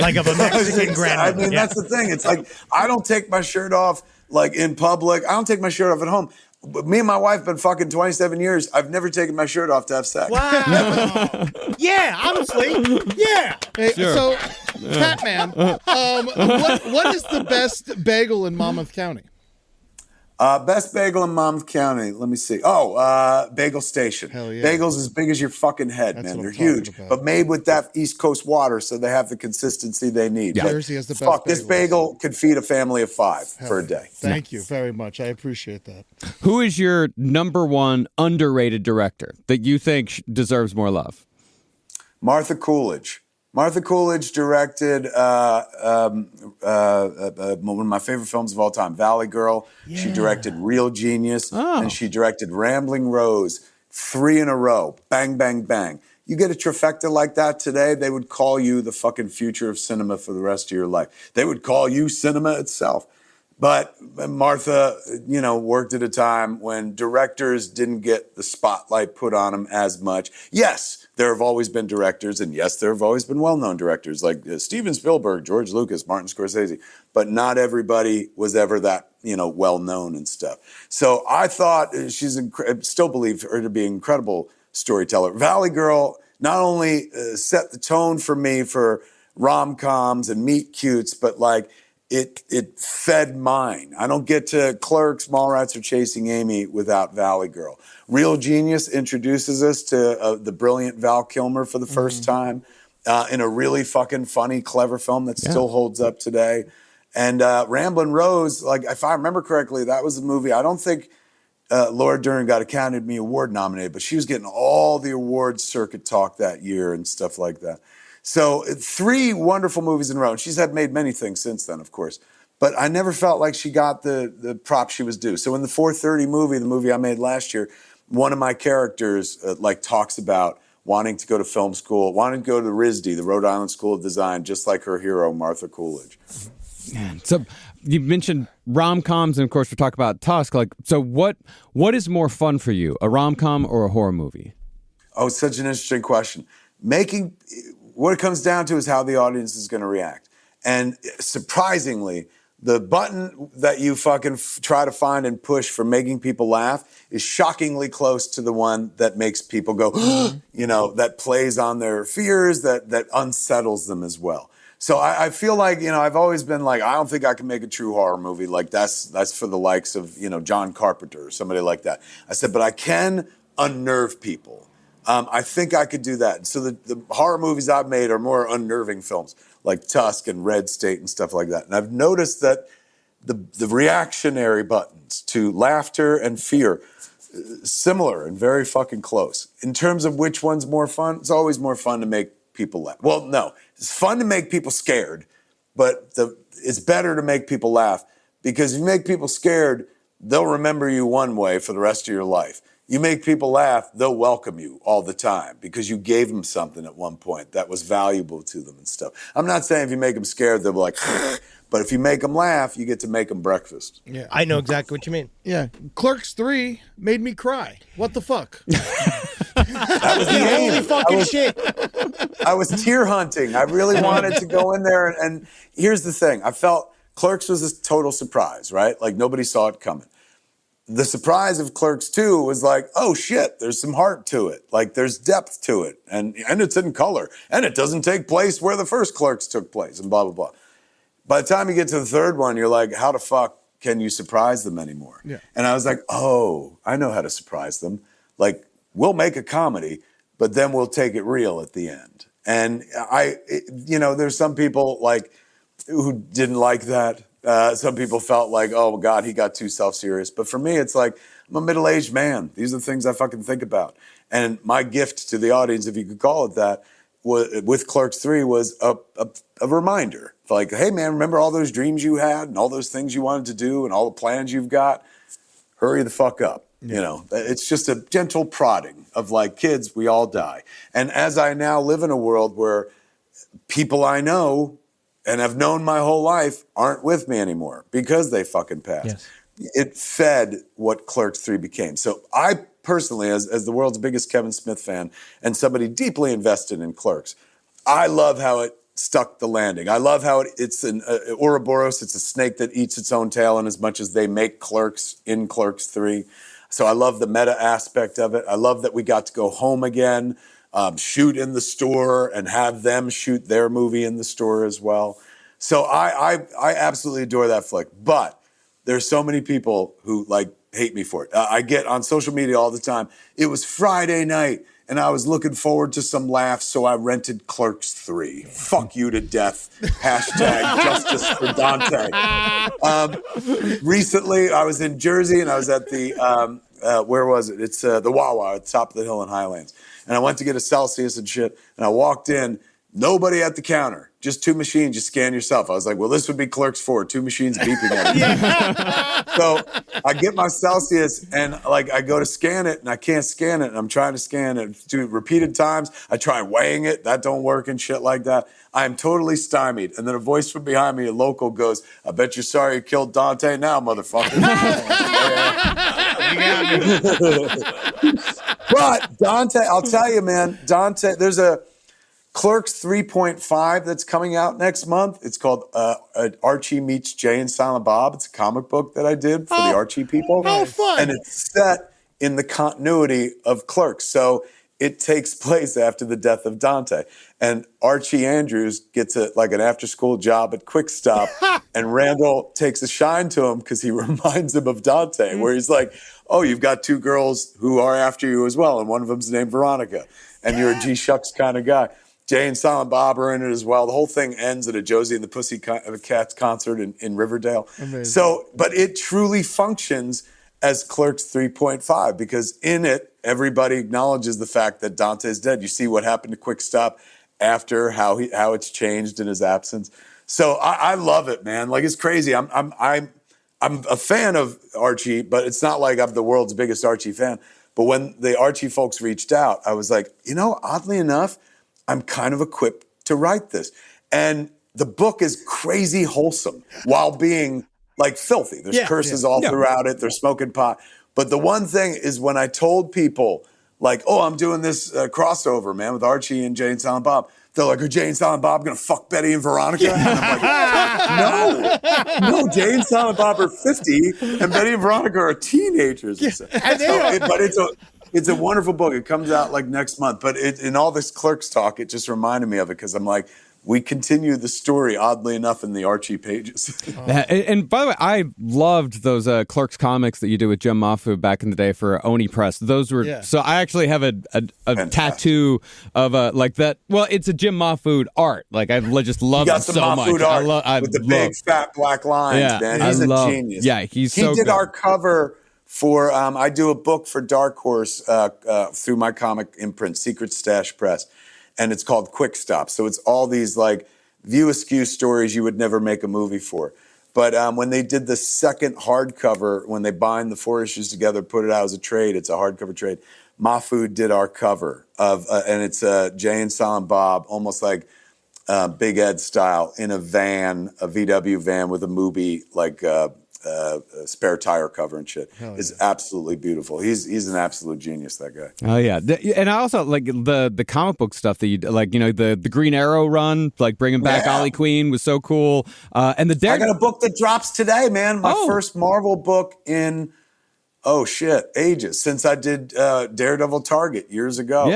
Like of a Mexican grandmother. I mean, that's the thing. It's like, I don't take my shirt off, like, in public. I don't take my shirt off at home. But me and my wife have been fucking 27 years. I've never taken my shirt off to have sex. Wow. Yeah, honestly. Yeah. Hey, sure. So, Catman, what is the best bagel in Monmouth County? Best bagel in Monmouth County. Let me see. Bagel Station. Hell yeah. Bagels as big as your fucking head, man. They're huge, but made with that East Coast water, so they have the consistency they need. Yeah. Jersey has the best bagels. This bagel could feed a family of 5 for a day. Thank you very much. I appreciate that. Who is your number one underrated director that you think deserves more love? Martha Coolidge. Martha Coolidge directed one of my favorite films of all time, Valley Girl. Yeah. She directed Real Genius, and she directed Rambling Rose, 3 in a row. Bang, bang, bang. You get a trifecta like that today, they would call you the fucking future of cinema for the rest of your life. They would call you cinema itself. But Martha, worked at a time when directors didn't get the spotlight put on them as much. Yes, there have always been directors, and yes, there have always been well-known directors like Steven Spielberg, George Lucas, Martin Scorsese, but not everybody was ever that, well-known and stuff. So I thought still believe her to be an incredible storyteller. Valley Girl not only set the tone for me for rom-coms and meet cutes, but like, it fed mine. I don't get to Clerks, Mallrats, or Chasing Amy without Valley Girl. Real Genius introduces us to the brilliant Val Kilmer for the first time in a really fucking funny, clever film that still holds up today. And Ramblin' Rose, like if I remember correctly, that was a movie. I don't think Laura Dern got Academy Award nominated, but she was getting all the awards circuit talk that year and stuff like that. So 3 wonderful movies in a row. And she's had made many things since then, of course. But I never felt like she got the prop she was due. So in the 4:30 movie, the movie I made last year, one of my characters talks about wanting to go to film school, wanting to go to RISD, the Rhode Island School of Design, just like her hero, Martha Coolidge. Man, so you mentioned rom-coms, and of course we talk about Tusk. So what is more fun for you, a rom-com or a horror movie? Oh, it's such an interesting question. What it comes down to is how the audience is going to react. And surprisingly, the button that you fucking try to find and push for making people laugh is shockingly close to the one that makes people go, that plays on their fears, that unsettles them as well. So I feel like, I've always been like, I don't think I can make a true horror movie. Like that's for the likes of, John Carpenter or somebody like that. I said, but I can unnerve people. I think I could do that. So the horror movies I've made are more unnerving films, like Tusk and Red State and stuff like that. And I've noticed that the reactionary buttons to laughter and fear, similar and very fucking close. In terms of which one's more fun, it's always more fun to make people laugh. Well, no, it's fun to make people scared, but it's better to make people laugh, because if you make people scared, they'll remember you one way for the rest of your life. You make people laugh, they'll welcome you all the time because you gave them something at one point that was valuable to them and stuff. I'm not saying if you make them scared, they'll be like, but if you make them laugh, you get to make them breakfast. Yeah, I know exactly what you mean. Yeah. Clerks 3 made me cry. What the fuck? That was the holy fucking shit. I was tear hunting. I really wanted to go in there. And here's the thing. I felt Clerks was a total surprise, right? Like nobody saw it coming. The surprise of Clerks 2 was like, oh shit, there's some heart to it. Like there's depth to it. And it's in color. And it doesn't take place where the first Clerks took place and blah, blah, blah. By the time you get to the third one, you're like, how the fuck can you surprise them anymore? Yeah. And I was like, oh, I know how to surprise them. Like, we'll make a comedy, but then we'll take it real at the end. And there's some people like who didn't like that. Some people felt like, oh, God, he got too self-serious. But for me, it's like, I'm a middle-aged man. These are the things I fucking think about. And my gift to the audience, if you could call it that, with Clerks 3 was a reminder. Like, hey, man, remember all those dreams you had and all those things you wanted to do and all the plans you've got? Hurry the fuck up. Yeah. It's just a gentle prodding of like, kids, we all die. And as I now live in a world where people I know and have known my whole life aren't with me anymore because they fucking passed. Yes. It fed what Clerks 3 became. So I personally, as the world's biggest Kevin Smith fan and somebody deeply invested in Clerks, I love how it stuck the landing. I love how it's an Ouroboros. It's a snake that eats its own tail in as much as they make Clerks in Clerks 3. So I love the meta aspect of it. I love that we got to go home again, shoot in the store, and have them shoot their movie in the store as well. So I absolutely adore that flick. But there's so many people who like hate me for it. I get on social media all the time, it was Friday night and I was looking forward to some laughs, so I rented Clerks 3. Fuck you to death. Hashtag justice for Dante. Recently, I was in Jersey and I was at the, where was it? It's the Wawa at the top of the hill in Highlands. And I went to get a Celsius and shit. And I walked in Nobody at the counter, just 2 machines, just scan yourself. I was like, well, this would be Clerks 4, 2 machines beeping at me. So I get my Celsius and like I go to scan it and I can't scan it. And I'm trying to scan it, do it repeated times. I try weighing it, that don't work and shit like that. I am totally stymied. And then a voice from behind me, a local, goes, I bet you're sorry you killed Dante now, motherfucker. You got me. But Dante, I'll tell you, man, Dante, there's a Clerks 3.5 that's coming out next month. It's called Archie Meets Jay and Silent Bob. It's a comic book that I did for the Archie people. Oh, fun. And it's set in the continuity of Clerks. So it takes place after the death of Dante. And Archie Andrews gets like an after-school job at Quick Stop, and Randall takes a shine to him because he reminds him of Dante, where he's like, oh, you've got 2 girls who are after you as well, and one of them's named Veronica, and you're a G-Shucks kind of guy. Jay and Silent Bob are in it as well. The whole thing ends at a Josie and the Pussycats concert in Riverdale. Amazing. So, but it truly functions as Clerks 3.5 because in it, everybody acknowledges the fact that Dante is dead. You see what happened to Quick Stop after, how it's changed in his absence. So I love it, man. Like, it's crazy. I'm a fan of Archie, but it's not like I'm the world's biggest Archie fan. But when the Archie folks reached out, I was like, oddly enough, I'm kind of equipped to write this. And the book is crazy wholesome while being like filthy. There's curses all throughout it. They're smoking pot. But the one thing is when I told people like, oh, I'm doing this crossover, man, with Archie and Jay and Silent Bob. They're like, are Jay and Silent Bob going to fuck Betty and Veronica? And I'm like, no, Jay and Silent Bob are 50 and Betty and Veronica are teenagers. But it's a wonderful book. It comes out like next month. But in all this Clerks talk, it just reminded me of it because I'm like, we continue the story, oddly enough, in the Archie pages. And by the way, I loved those Clerks comics that you did with Jim Mahfood back in the day for Oni Press. Those were so. I actually have a tattoo of like that. Well, it's a Jim Mahfood art. Like I just love it so much. Art with the big fat black lines. Man, he's a genius. Yeah, he did our cover for. I do a book for Dark Horse through my comic imprint, Secret Stash Press. And it's called Quick Stop. So it's all these like View Askew stories you would never make a movie for. But when they did the second hardcover, when they bind the 4 issues together, put it out as a trade, it's a hardcover trade. Mahfood did our cover of, and it's Jay and Silent Bob, almost like Big Ed style, in a van, a VW van with a movie like spare tire cover and shit. Is absolutely beautiful. He's an absolute genius, that guy. Oh yeah, and I also like the comic book stuff that you like. The Green Arrow run, like bringing back Ollie Queen was so cool. And the I got a book that drops today, man. My first Marvel book in ages since I did Daredevil Target years ago.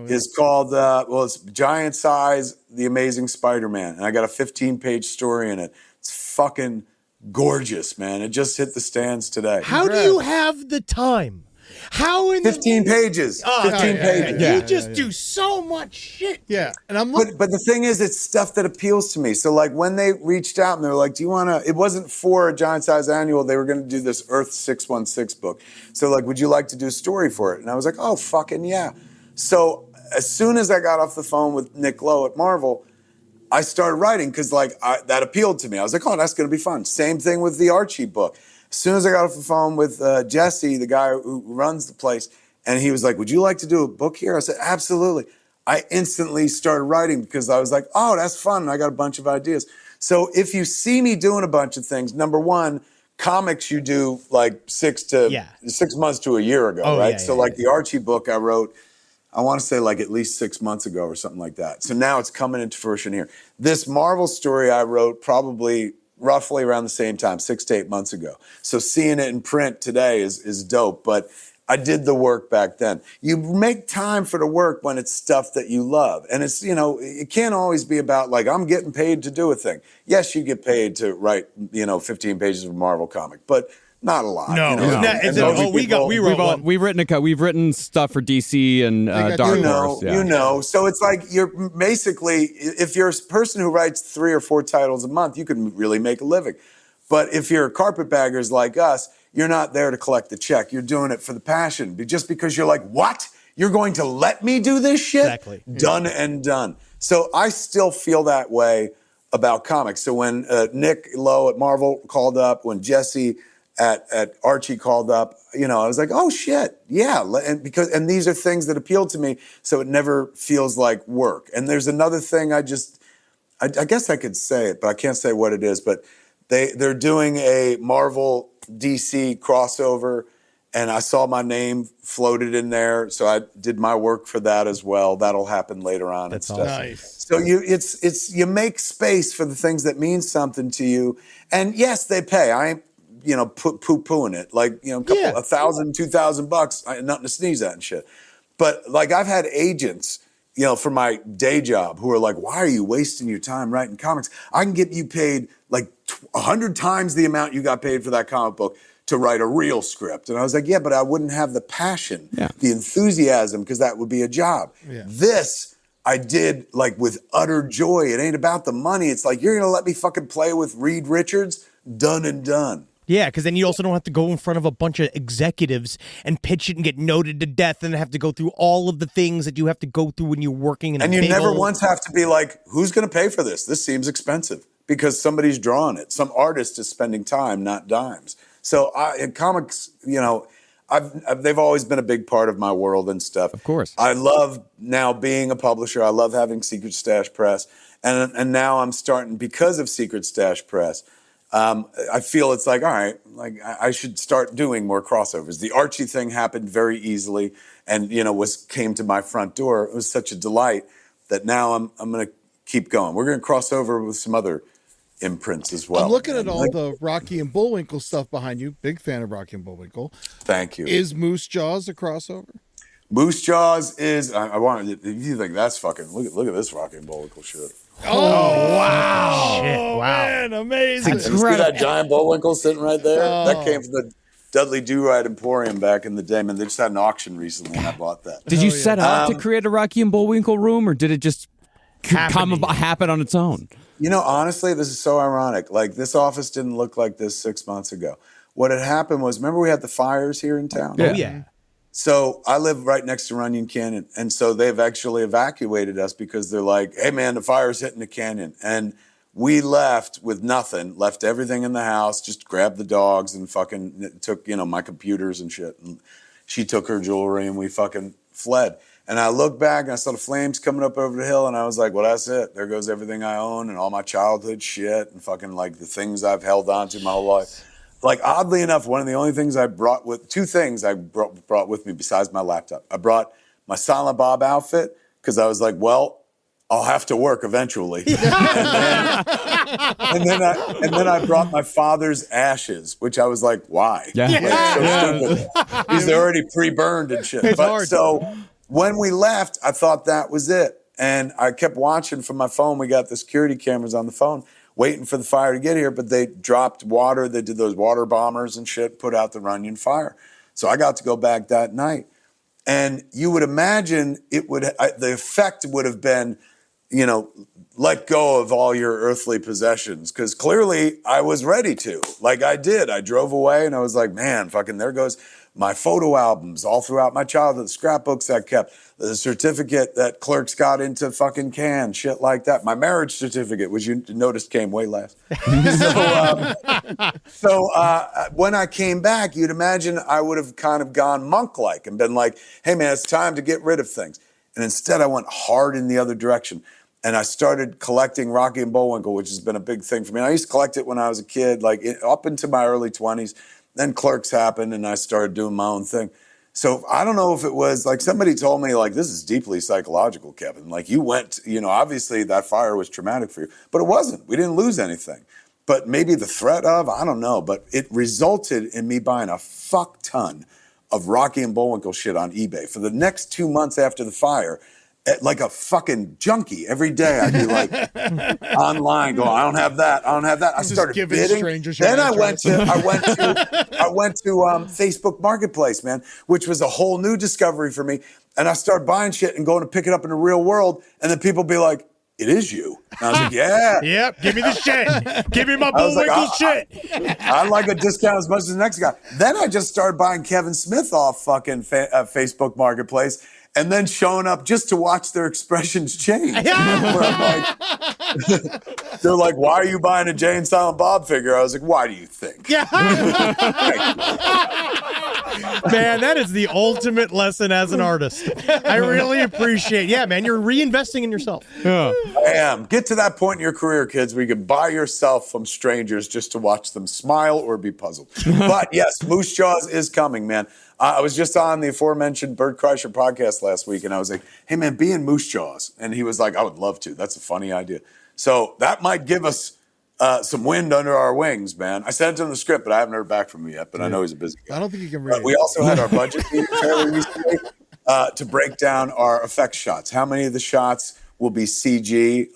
Is called it's Giant Size: The Amazing Spider-Man, and I got a 15-page story in it. It's fucking gorgeous, man. It just hit the stands today. How do you have the time? How in 15 pages. 15 pages. You just do so much shit. Yeah. And I'm but the thing is, it's stuff that appeals to me. So like when they reached out and they were like, do you want to, it wasn't for a Giant Size Annual. They were going to do this Earth 616 book. So like, would you like to do a story for it? And I was like, oh, fucking yeah. So as soon as I got off the phone with Nick Lowe at Marvel, I started writing because that appealed to me. I was like, oh, that's going to be fun. Same thing with the Archie book. As soon as I got off the phone with Jesse, the guy who runs the place, and he was like, would you like to do a book here? I said, absolutely. I instantly started writing because I was like, oh, that's fun. I got a bunch of ideas. So if you see me doing a bunch of things, number one, comics you do like 6 months to a year ago, right? So the Archie book I wrote, I want to say like at least 6 months ago or something like that. So now it's coming into fruition here. This Marvel story I wrote probably roughly around the same time, 6 to 8 months ago. So seeing it in print today is dope, but I did the work back then. You make time for the work when it's stuff that you love. And it's, it can't always be about like, I'm getting paid to do a thing. Yes, you get paid to write, 15 pages of a Marvel comic, but not a lot. We've written stuff for DC and Dark Horse. So it's like you're basically, if you're a person who writes 3 or 4 titles a month, you can really make a living. But if you're carpetbaggers like us, you're not there to collect the check. You're doing it for the passion. Just because you're like, what? You're going to let me do this shit? Exactly. Done and done. So I still feel that way about comics. So when Nick Lowe at Marvel called up, when Jesse at Archie called up, I was like, oh shit, yeah. And these are things that appeal to me, so it never feels like work. And there's another thing I guess I could say it, but I can't say what it is. But they're doing a Marvel DC crossover, and I saw my name floated in there, so I did my work for that as well. That'll happen later on. That's and stuff. awesome. Nice. So you make space for the things that mean something to you, and yes, they pay. I ain't poo-pooing it, like a couple $1,000, $2,000, nothing to sneeze at and shit. But like I've had agents, for my day job who are like, why are you wasting your time writing comics? I can get you paid like 100 times the amount you got paid for that comic book to write a real script. And I was like, yeah, but I wouldn't have the passion, the enthusiasm, because that would be a job. Yeah. This I did like with utter joy. It ain't about the money. It's like, you're going to let me fucking play with Reed Richards? Done and done. Yeah, because then you also don't have to go in front of a bunch of executives and pitch it and get noted to death and have to go through all of the things that you have to go through when you're working in a And you big never old... once have to be like, who's going to pay for this? This seems expensive, because somebody's drawing it. Some artist is spending time, not dimes. So in comics, they've always been a big part of my world and stuff. Of course. I love now being a publisher. I love having Secret Stash Press. And now I'm starting, because of Secret Stash Press, I feel it's like, all right, like I should start doing more crossovers. The Archie thing happened very easily, and came to my front door. It was such a delight that now I'm going to keep going. We're going to cross over with some other imprints as well. I'm looking at all the Rocky and Bullwinkle stuff behind you. Big fan of Rocky and Bullwinkle. Thank you. Is Moose Jaws a crossover? Moose Jaws is. I want. If you think that's fucking, look at this Rocky and Bullwinkle shit. Oh, wow. Shit, wow. Man, amazing. You see that giant Bullwinkle sitting right there? Oh. That came from the Dudley Do-Right Emporium back in the day. Man, they just had an auction recently, and I bought that. Did you set out to create a Rocky and Bullwinkle room, or did it just happen on its own? Honestly, this is so ironic. Like, this office didn't look like this 6 months ago. What had happened was, remember we had the fires here in town? Yeah. Oh, yeah. So I live right next to Runyon Canyon. And so they've actually evacuated us because they're like, hey, man, the fire's hitting the canyon. And we left with nothing, left everything in the house, just grabbed the dogs and fucking took, my computers and shit. And she took her jewelry and we fucking fled. And I looked back and I saw the flames coming up over the hill, and I was like, well, that's it. There goes everything I own and all my childhood shit and fucking like the things I've held on to my whole life. Like, oddly enough, one of the only things two things I brought with me besides my laptop. I brought my Silent Bob outfit because I was like, well, I'll have to work eventually. and then I brought my father's ashes, which I was like, why? Yeah. Stupid. Because they're already pre-burned and shit. So when we left, I thought that was it. And I kept watching from my phone. We got the security cameras on the phone, waiting for the fire to get here, but they dropped water. They did those water bombers and shit, put out the Runyon fire. So I got to go back that night. And you would imagine the effect would have been, let go of all your earthly possessions. Because clearly I was ready to. Like I did. I drove away and I was like, man, fucking there goes my photo albums all throughout my childhood, the scrapbooks I kept, the certificate that clerks got into fucking cans, shit like that. My marriage certificate, which you noticed came way last. So when I came back, you'd imagine I would have kind of gone monk-like and been like, hey, man, it's time to get rid of things. And instead, I went hard in the other direction. And I started collecting Rocky and Bullwinkle, which has been a big thing for me. I used to collect it when I was a kid, like up into my early 20s. Then Clerks happened, and I started doing my own thing. So I don't know if it was like somebody told me, like, this is deeply psychological, Kevin. Like, you went, obviously that fire was traumatic for you, but it wasn't. We didn't lose anything. But maybe the threat of, I don't know. But it resulted in me buying a fuck ton of Rocky and Bullwinkle shit on eBay. For the next 2 months after the fire, like a fucking junkie. Every day I'd be like online going, I don't have that. I started bidding. Then I went to Facebook Marketplace, man, which was a whole new discovery for me. And I started buying shit and going to pick it up in the real world. And then people be like, it is you. And I was like, yeah. Yep, give me the shit. Give me my Bullwinkle shit. I like a discount as much as the next guy. Then I just started buying Kevin Smith off fucking Facebook Marketplace. and then showing up just to watch their expressions change. Where I'm like, they're like, why are you buying a Jay and Silent Bob figure? I was like, why do you think? Yeah. Man, that is the ultimate lesson as an artist. I really appreciate. Yeah, man, you're reinvesting in yourself. Yeah. I am. Get to that point in your career, kids, where you can buy yourself from strangers just to watch them smile or be puzzled. But yes, Moose Jaws is coming, man. I was just on the aforementioned Bert Kreischer podcast last week, and I was like, hey, man, be in Moose Jaws. And he was like, I would love to. That's a funny idea. So that might give us some wind under our wings, man. I sent him the script, but I haven't heard back from him yet, but I know he's a busy guy. I don't think you can read it. We also had our budget meeting fairly recently to break down our effect shots. How many of the shots will be CG,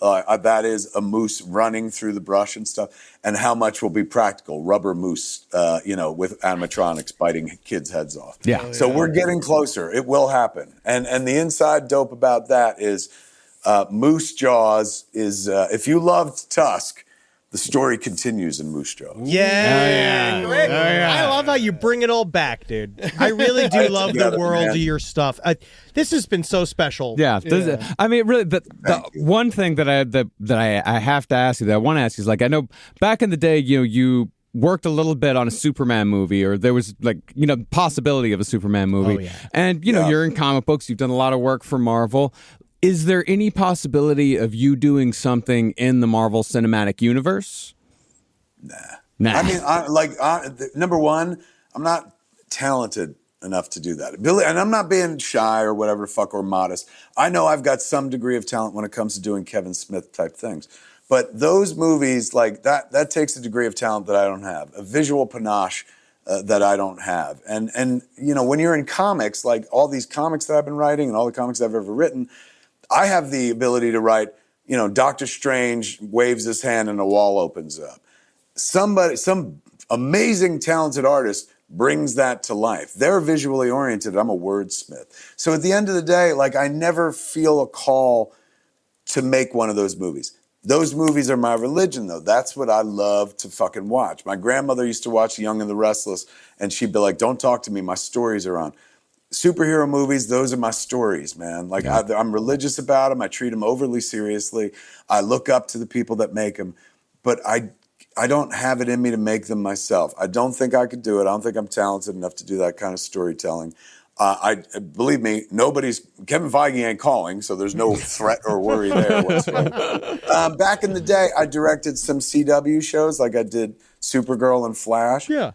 that is a moose running through the brush and stuff, and how much will be practical, rubber moose, with animatronics biting kids' heads off. Yeah. So we're getting closer. It will happen. And the inside dope about that is Moose Jaws is, if you loved Tusk, the story continues in Moose Jaws. Yeah. Oh, yeah. I love how you bring it all back, dude. I really do love the world of your stuff. This has been so special. Yeah. I mean, really, the one thing that I have to ask you, that I want to ask you is, like, I know back in the day, you worked a little bit on a Superman movie, or there was possibility of a Superman movie. Oh, yeah. And, you're in comic books. You've done a lot of work for Marvel. Is there any possibility of you doing something in the Marvel Cinematic Universe? Nah. I mean, number one, I'm not talented enough to do that. Billy, and I'm not being shy or whatever the fuck, or modest. I know I've got some degree of talent when it comes to doing Kevin Smith type things. But those movies, like that takes a degree of talent that I don't have, a visual panache that I don't have. And when you're in comics, like all these comics that I've been writing and all the comics I've ever written, I have the ability to write, Doctor Strange waves his hand and a wall opens up. Some amazing talented artist brings that to life. They're visually oriented. I'm a wordsmith. So at the end of the day, like, I never feel a call to make one of those movies. Those movies are my religion, though. That's what I love to fucking watch. My grandmother used to watch The Young and the Restless, and she'd be like, don't talk to me. My stories are on. Superhero movies, those are my stories, man. Like, I'm religious about them. I treat them overly seriously. I look up to the people that make them. But I don't have it in me to make them myself. I don't think I could do it. I don't think I'm talented enough to do that kind of storytelling. Believe me, Kevin Feige ain't calling, so there's no threat or worry there whatsoever. Back in the day, I directed some CW shows, like I did Supergirl and Flash. Yeah.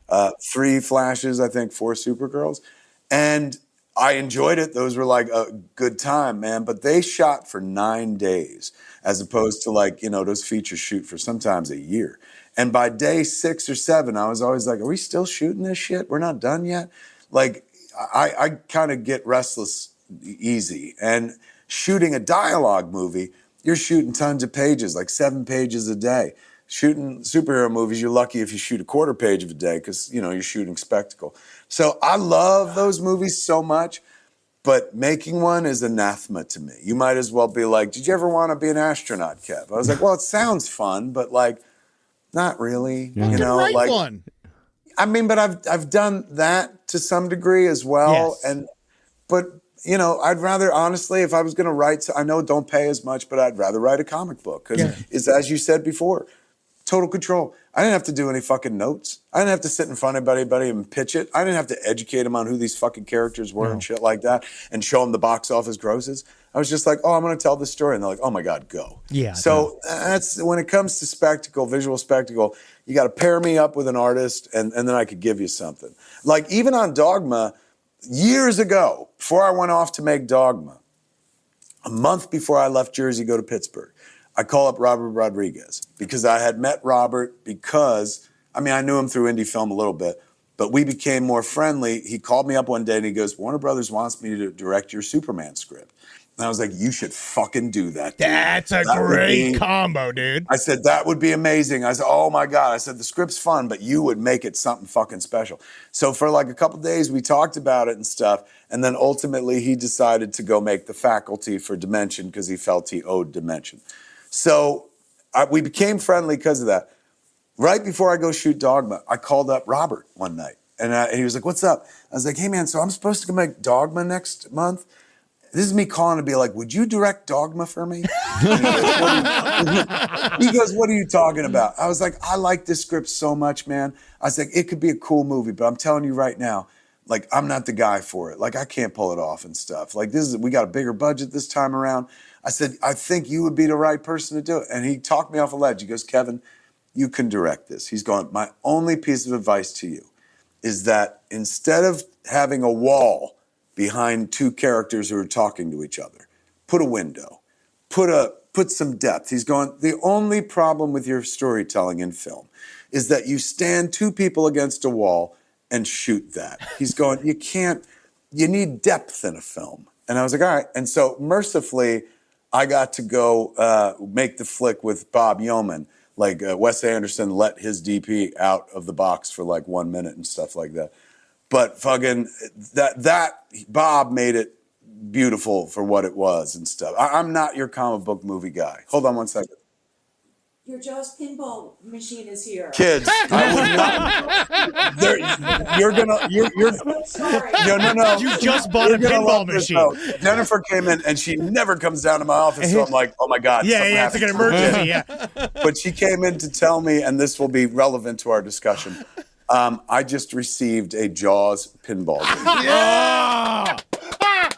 3 Flashes, I think 4 Supergirls. And I enjoyed it. Those were like a good time, man. But they shot for 9 days, as opposed to those features shoot for sometimes a year. And by day 6 or 7, I was always like, are we still shooting this shit? We're not done yet? Like, I kind of get restless easy. And shooting a dialogue movie, you're shooting tons of pages, like 7 pages a day. Shooting superhero movies, you're lucky if you shoot a quarter page of a day because, you're shooting spectacle. So I love those movies so much, but making one is anathema to me. You might as well be like, did you ever want to be an astronaut, Kev? I was like, well, it sounds fun, but not really. Write one. I mean, but I've done that to some degree as well. Yes. But I'd rather, honestly, if I was going to write, I know it don't pay as much, but I'd rather write a comic book because it's, as you said before, total control. I didn't have to do any fucking notes. I didn't have to sit in front of anybody and pitch it. I didn't have to educate them on who these fucking characters were and shit like that and show them the box office grosses. I was just like, oh, I'm going to tell this story. And they're like, oh my God, go. Yeah. So that's, when it comes to spectacle, visual spectacle, you got to pair me up with an artist and then I could give you something. Like, even on Dogma, years ago, before I went off to make Dogma, a month before I left Jersey to go to Pittsburgh, I call up Robert Rodriguez because I had met Robert because, I knew him through indie film a little bit, but we became more friendly. He called me up one day and he goes, Warner Brothers wants me to direct your Superman script. And I was like, you should fucking do that, dude. That's a great combo, dude. I said, that would be amazing. I said, oh my God. I said, the script's fun, but you would make it something fucking special. So for like a couple days, we talked about it and stuff. And then ultimately he decided to go make The Faculty for Dimension because he felt he owed Dimension. So we became friendly because of that. Right before I go shoot Dogma, I called up Robert one night. And he was like, what's up? I was like, hey, man, so I'm supposed to go make Dogma next month. This is me calling to be like, would you direct Dogma for me? He goes, what are you talking about? I was like, I like this script so much, man. I was like, it could be a cool movie, but I'm telling you right now, like, I'm not the guy for it. Like, I can't pull it off and stuff. Like, we got a bigger budget this time around. I said, I think you would be the right person to do it. And he talked me off a ledge. He goes, Kevin, you can direct this. He's going, my only piece of advice to you is that instead of having a wall behind two characters who are talking to each other, put a window, put some depth. He's going, the only problem with your storytelling in film is that you stand two people against a wall and shoot that. He's going, you need depth in a film. And I was like, all right. And so mercifully, I got to go make the flick with Bob Yeoman. Like Wes Anderson let his DP out of the box for like 1 minute and stuff like that. But fucking that Bob made it beautiful for what it was and stuff. I'm not your comic book movie guy. Hold on 1 second. Your Jaws pinball machine is here. Kids, I would not. You're Sorry. No. You just bought a pinball machine. Jennifer came in and she never comes down to my office, so I'm like, oh my God. Yeah, it's like an emergency. Yeah. But she came in to tell me, and this will be relevant to our discussion. I just received a Jaws pinball game. Yeah.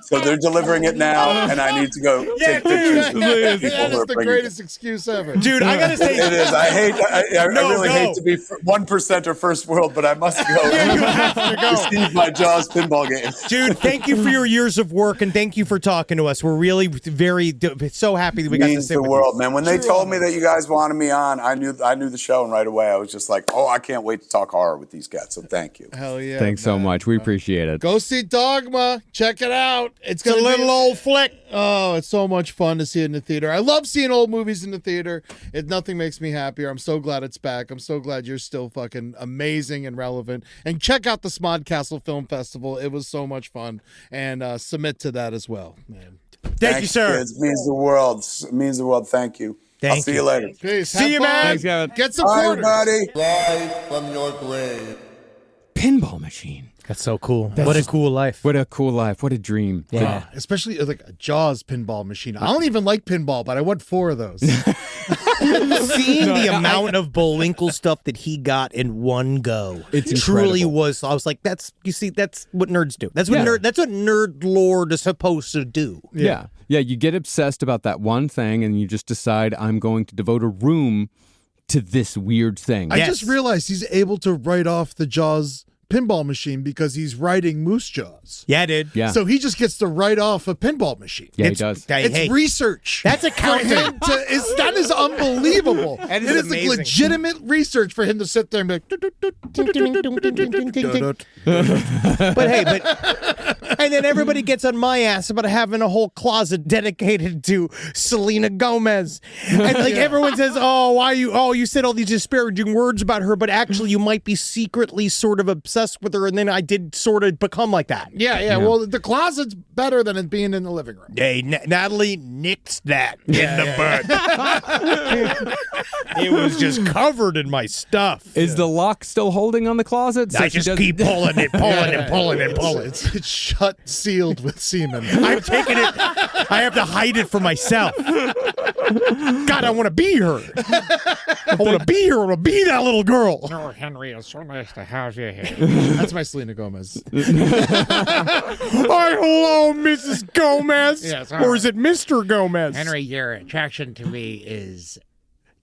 So they're delivering it now, and I need to go take pictures. That is the greatest excuse ever. Dude, I gotta say, it is. I really hate to be 1% or first world, but I must go. You have to go. Receive my Jaws pinball game. Dude, thank you for your years of work, and thank you for talking to us. We're really so happy that we got to sit the with world, you. man. When they told me that you guys wanted me on, I knew the show, and right away I was just like, oh, I can't wait to talk horror with these guys. So thank you. Hell yeah. Thanks so much. We appreciate it. Go see Dogma. Check it out. It's a little old flick. Oh, it's so much fun to see it in the theater. I love seeing old movies in the theater. Nothing makes me happier. I'm so glad it's back. I'm so glad you're still fucking amazing and relevant. And check out the Smodcastle Film Festival. It was so much fun. And submit to that as well, man. Thank you, sir. Kids. It means the world. It means the world. Thank you. I'll see you later. Peace. See you, man. Thanks, Kevin. Get some Bye, quarters. everybody. Rise from your grave. Pinball machine. That's so cool. What a cool life. What a cool life. What a dream. Yeah. Especially like a Jaws pinball machine. I don't even like pinball, but I want 4 of those. Seeing the amount of Bullwinkle stuff that he got in one go, It's truly incredible. was. I was like, that's what nerds do. That's what nerd lord is supposed to do. Yeah. You get obsessed about that one thing and you just decide I'm going to devote a room to this weird thing. I just realized he's able to write off the Jaws pinball machine because he's writing Moose Jaws. Yeah, dude. Yeah. So he just gets to write off a pinball machine. Yeah, he does. It's research. That's accounting. That is unbelievable. That is it is amazing. like legitimate research for him to sit there and be like, But hey, and then everybody gets on my ass about having a whole closet dedicated to Selena Gomez, and like everyone says, you said all these disparaging words about her, but actually you might be secretly sort of obsessed with her, and then I did sort of become like that. yeah. Well, the closet's better than it being in the living room. Hey, Natalie nixed that in the butt. It was just covered in my stuff. Is the lock still holding on the closet? I just keep pulling it, pulling it. It's shut, sealed with semen. I'm taking it. I have to hide it for myself. God, I want to be her. I want to be her. I want to be that little girl. Oh, Henry, it's so nice to have you here. That's my Selena Gomez. Hi, hello, Mrs. Gomez. Yes, or is it Mr. Gomez? Henry, your attraction to me is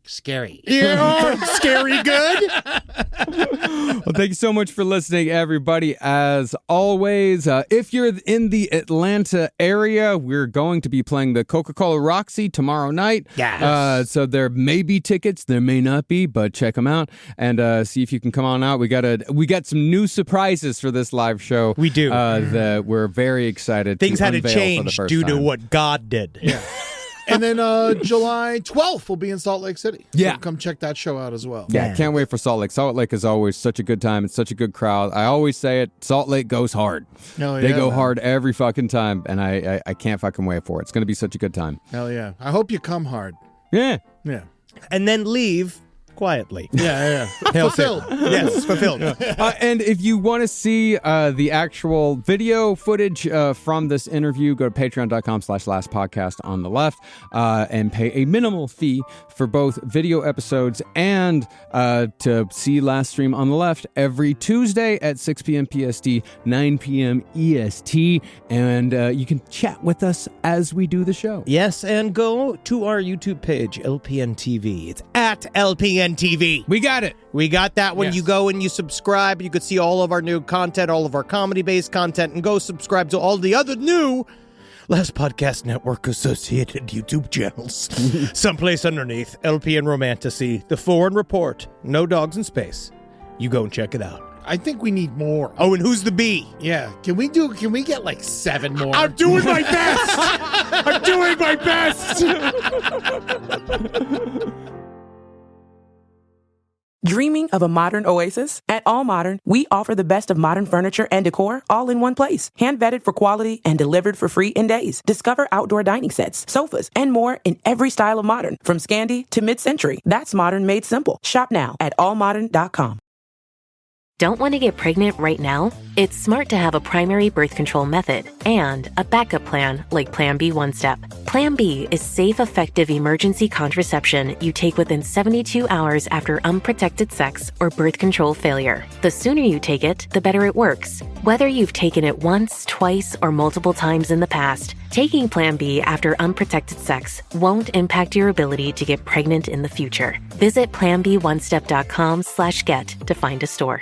scary. Yeah, scary good. Well, thank you so much for listening, everybody. As always, if you're in the Atlanta area, we're going to be playing the Coca-Cola Roxy tomorrow night. Yes. So there may be tickets, there may not be, but check them out and see if you can come on out. We got some new surprises for this live show. We do. That we're very excited. Things had to unveil for the change first due to time. what God did. Yeah. And then July 12th we'll be in Salt Lake City. So Yeah. come check that show out as well. Yeah, can't wait for Salt Lake. Salt Lake is always such a good time. It's such a good crowd. I always say it, Salt Lake goes hard. Oh, They yeah, go man. hard every fucking time, and I can't fucking wait for it. It's going to be such a good time. Hell yeah. I hope you come hard. Yeah. Yeah. And then leave quietly. Yeah. Fulfilled. Yes, fulfilled. And if you want to see the actual video footage from this interview, go to patreon.com/lastpodcast on the left and pay a minimal fee for both video episodes and to see Last Stream on the left every Tuesday at 6 p.m. PST, 9 p.m. EST. And you can chat with us as we do the show. Yes, and go to our YouTube page, LPN TV. It's at LPN TV. We got it. We got that when Yes. you go and you subscribe. You can see all of our new content, all of our comedy-based content, and go subscribe to all the other new Last Podcast Network associated YouTube channels. Someplace underneath, LPN Romantasy, The Foreign Report, No Dogs in Space. You go and check it out. I think we need more. Oh, and who's the bee? Yeah. Can we get like 7 more? I'm doing my best! I'm doing my best! Dreaming of a modern oasis? At All Modern, we offer the best of modern furniture and decor all in one place. Hand vetted for quality and delivered for free in days. Discover outdoor dining sets, sofas, and more in every style of modern, from Scandi to mid-century. That's modern made simple. Shop now at allmodern.com. Don't want to get pregnant right now? It's smart to have a primary birth control method and a backup plan like Plan B One Step. Plan B is safe, effective emergency contraception you take within 72 hours after unprotected sex or birth control failure. The sooner you take it, the better it works. Whether you've taken it once, twice, or multiple times in the past, taking Plan B after unprotected sex won't impact your ability to get pregnant in the future. Visit planbonestep.com/get to find a store.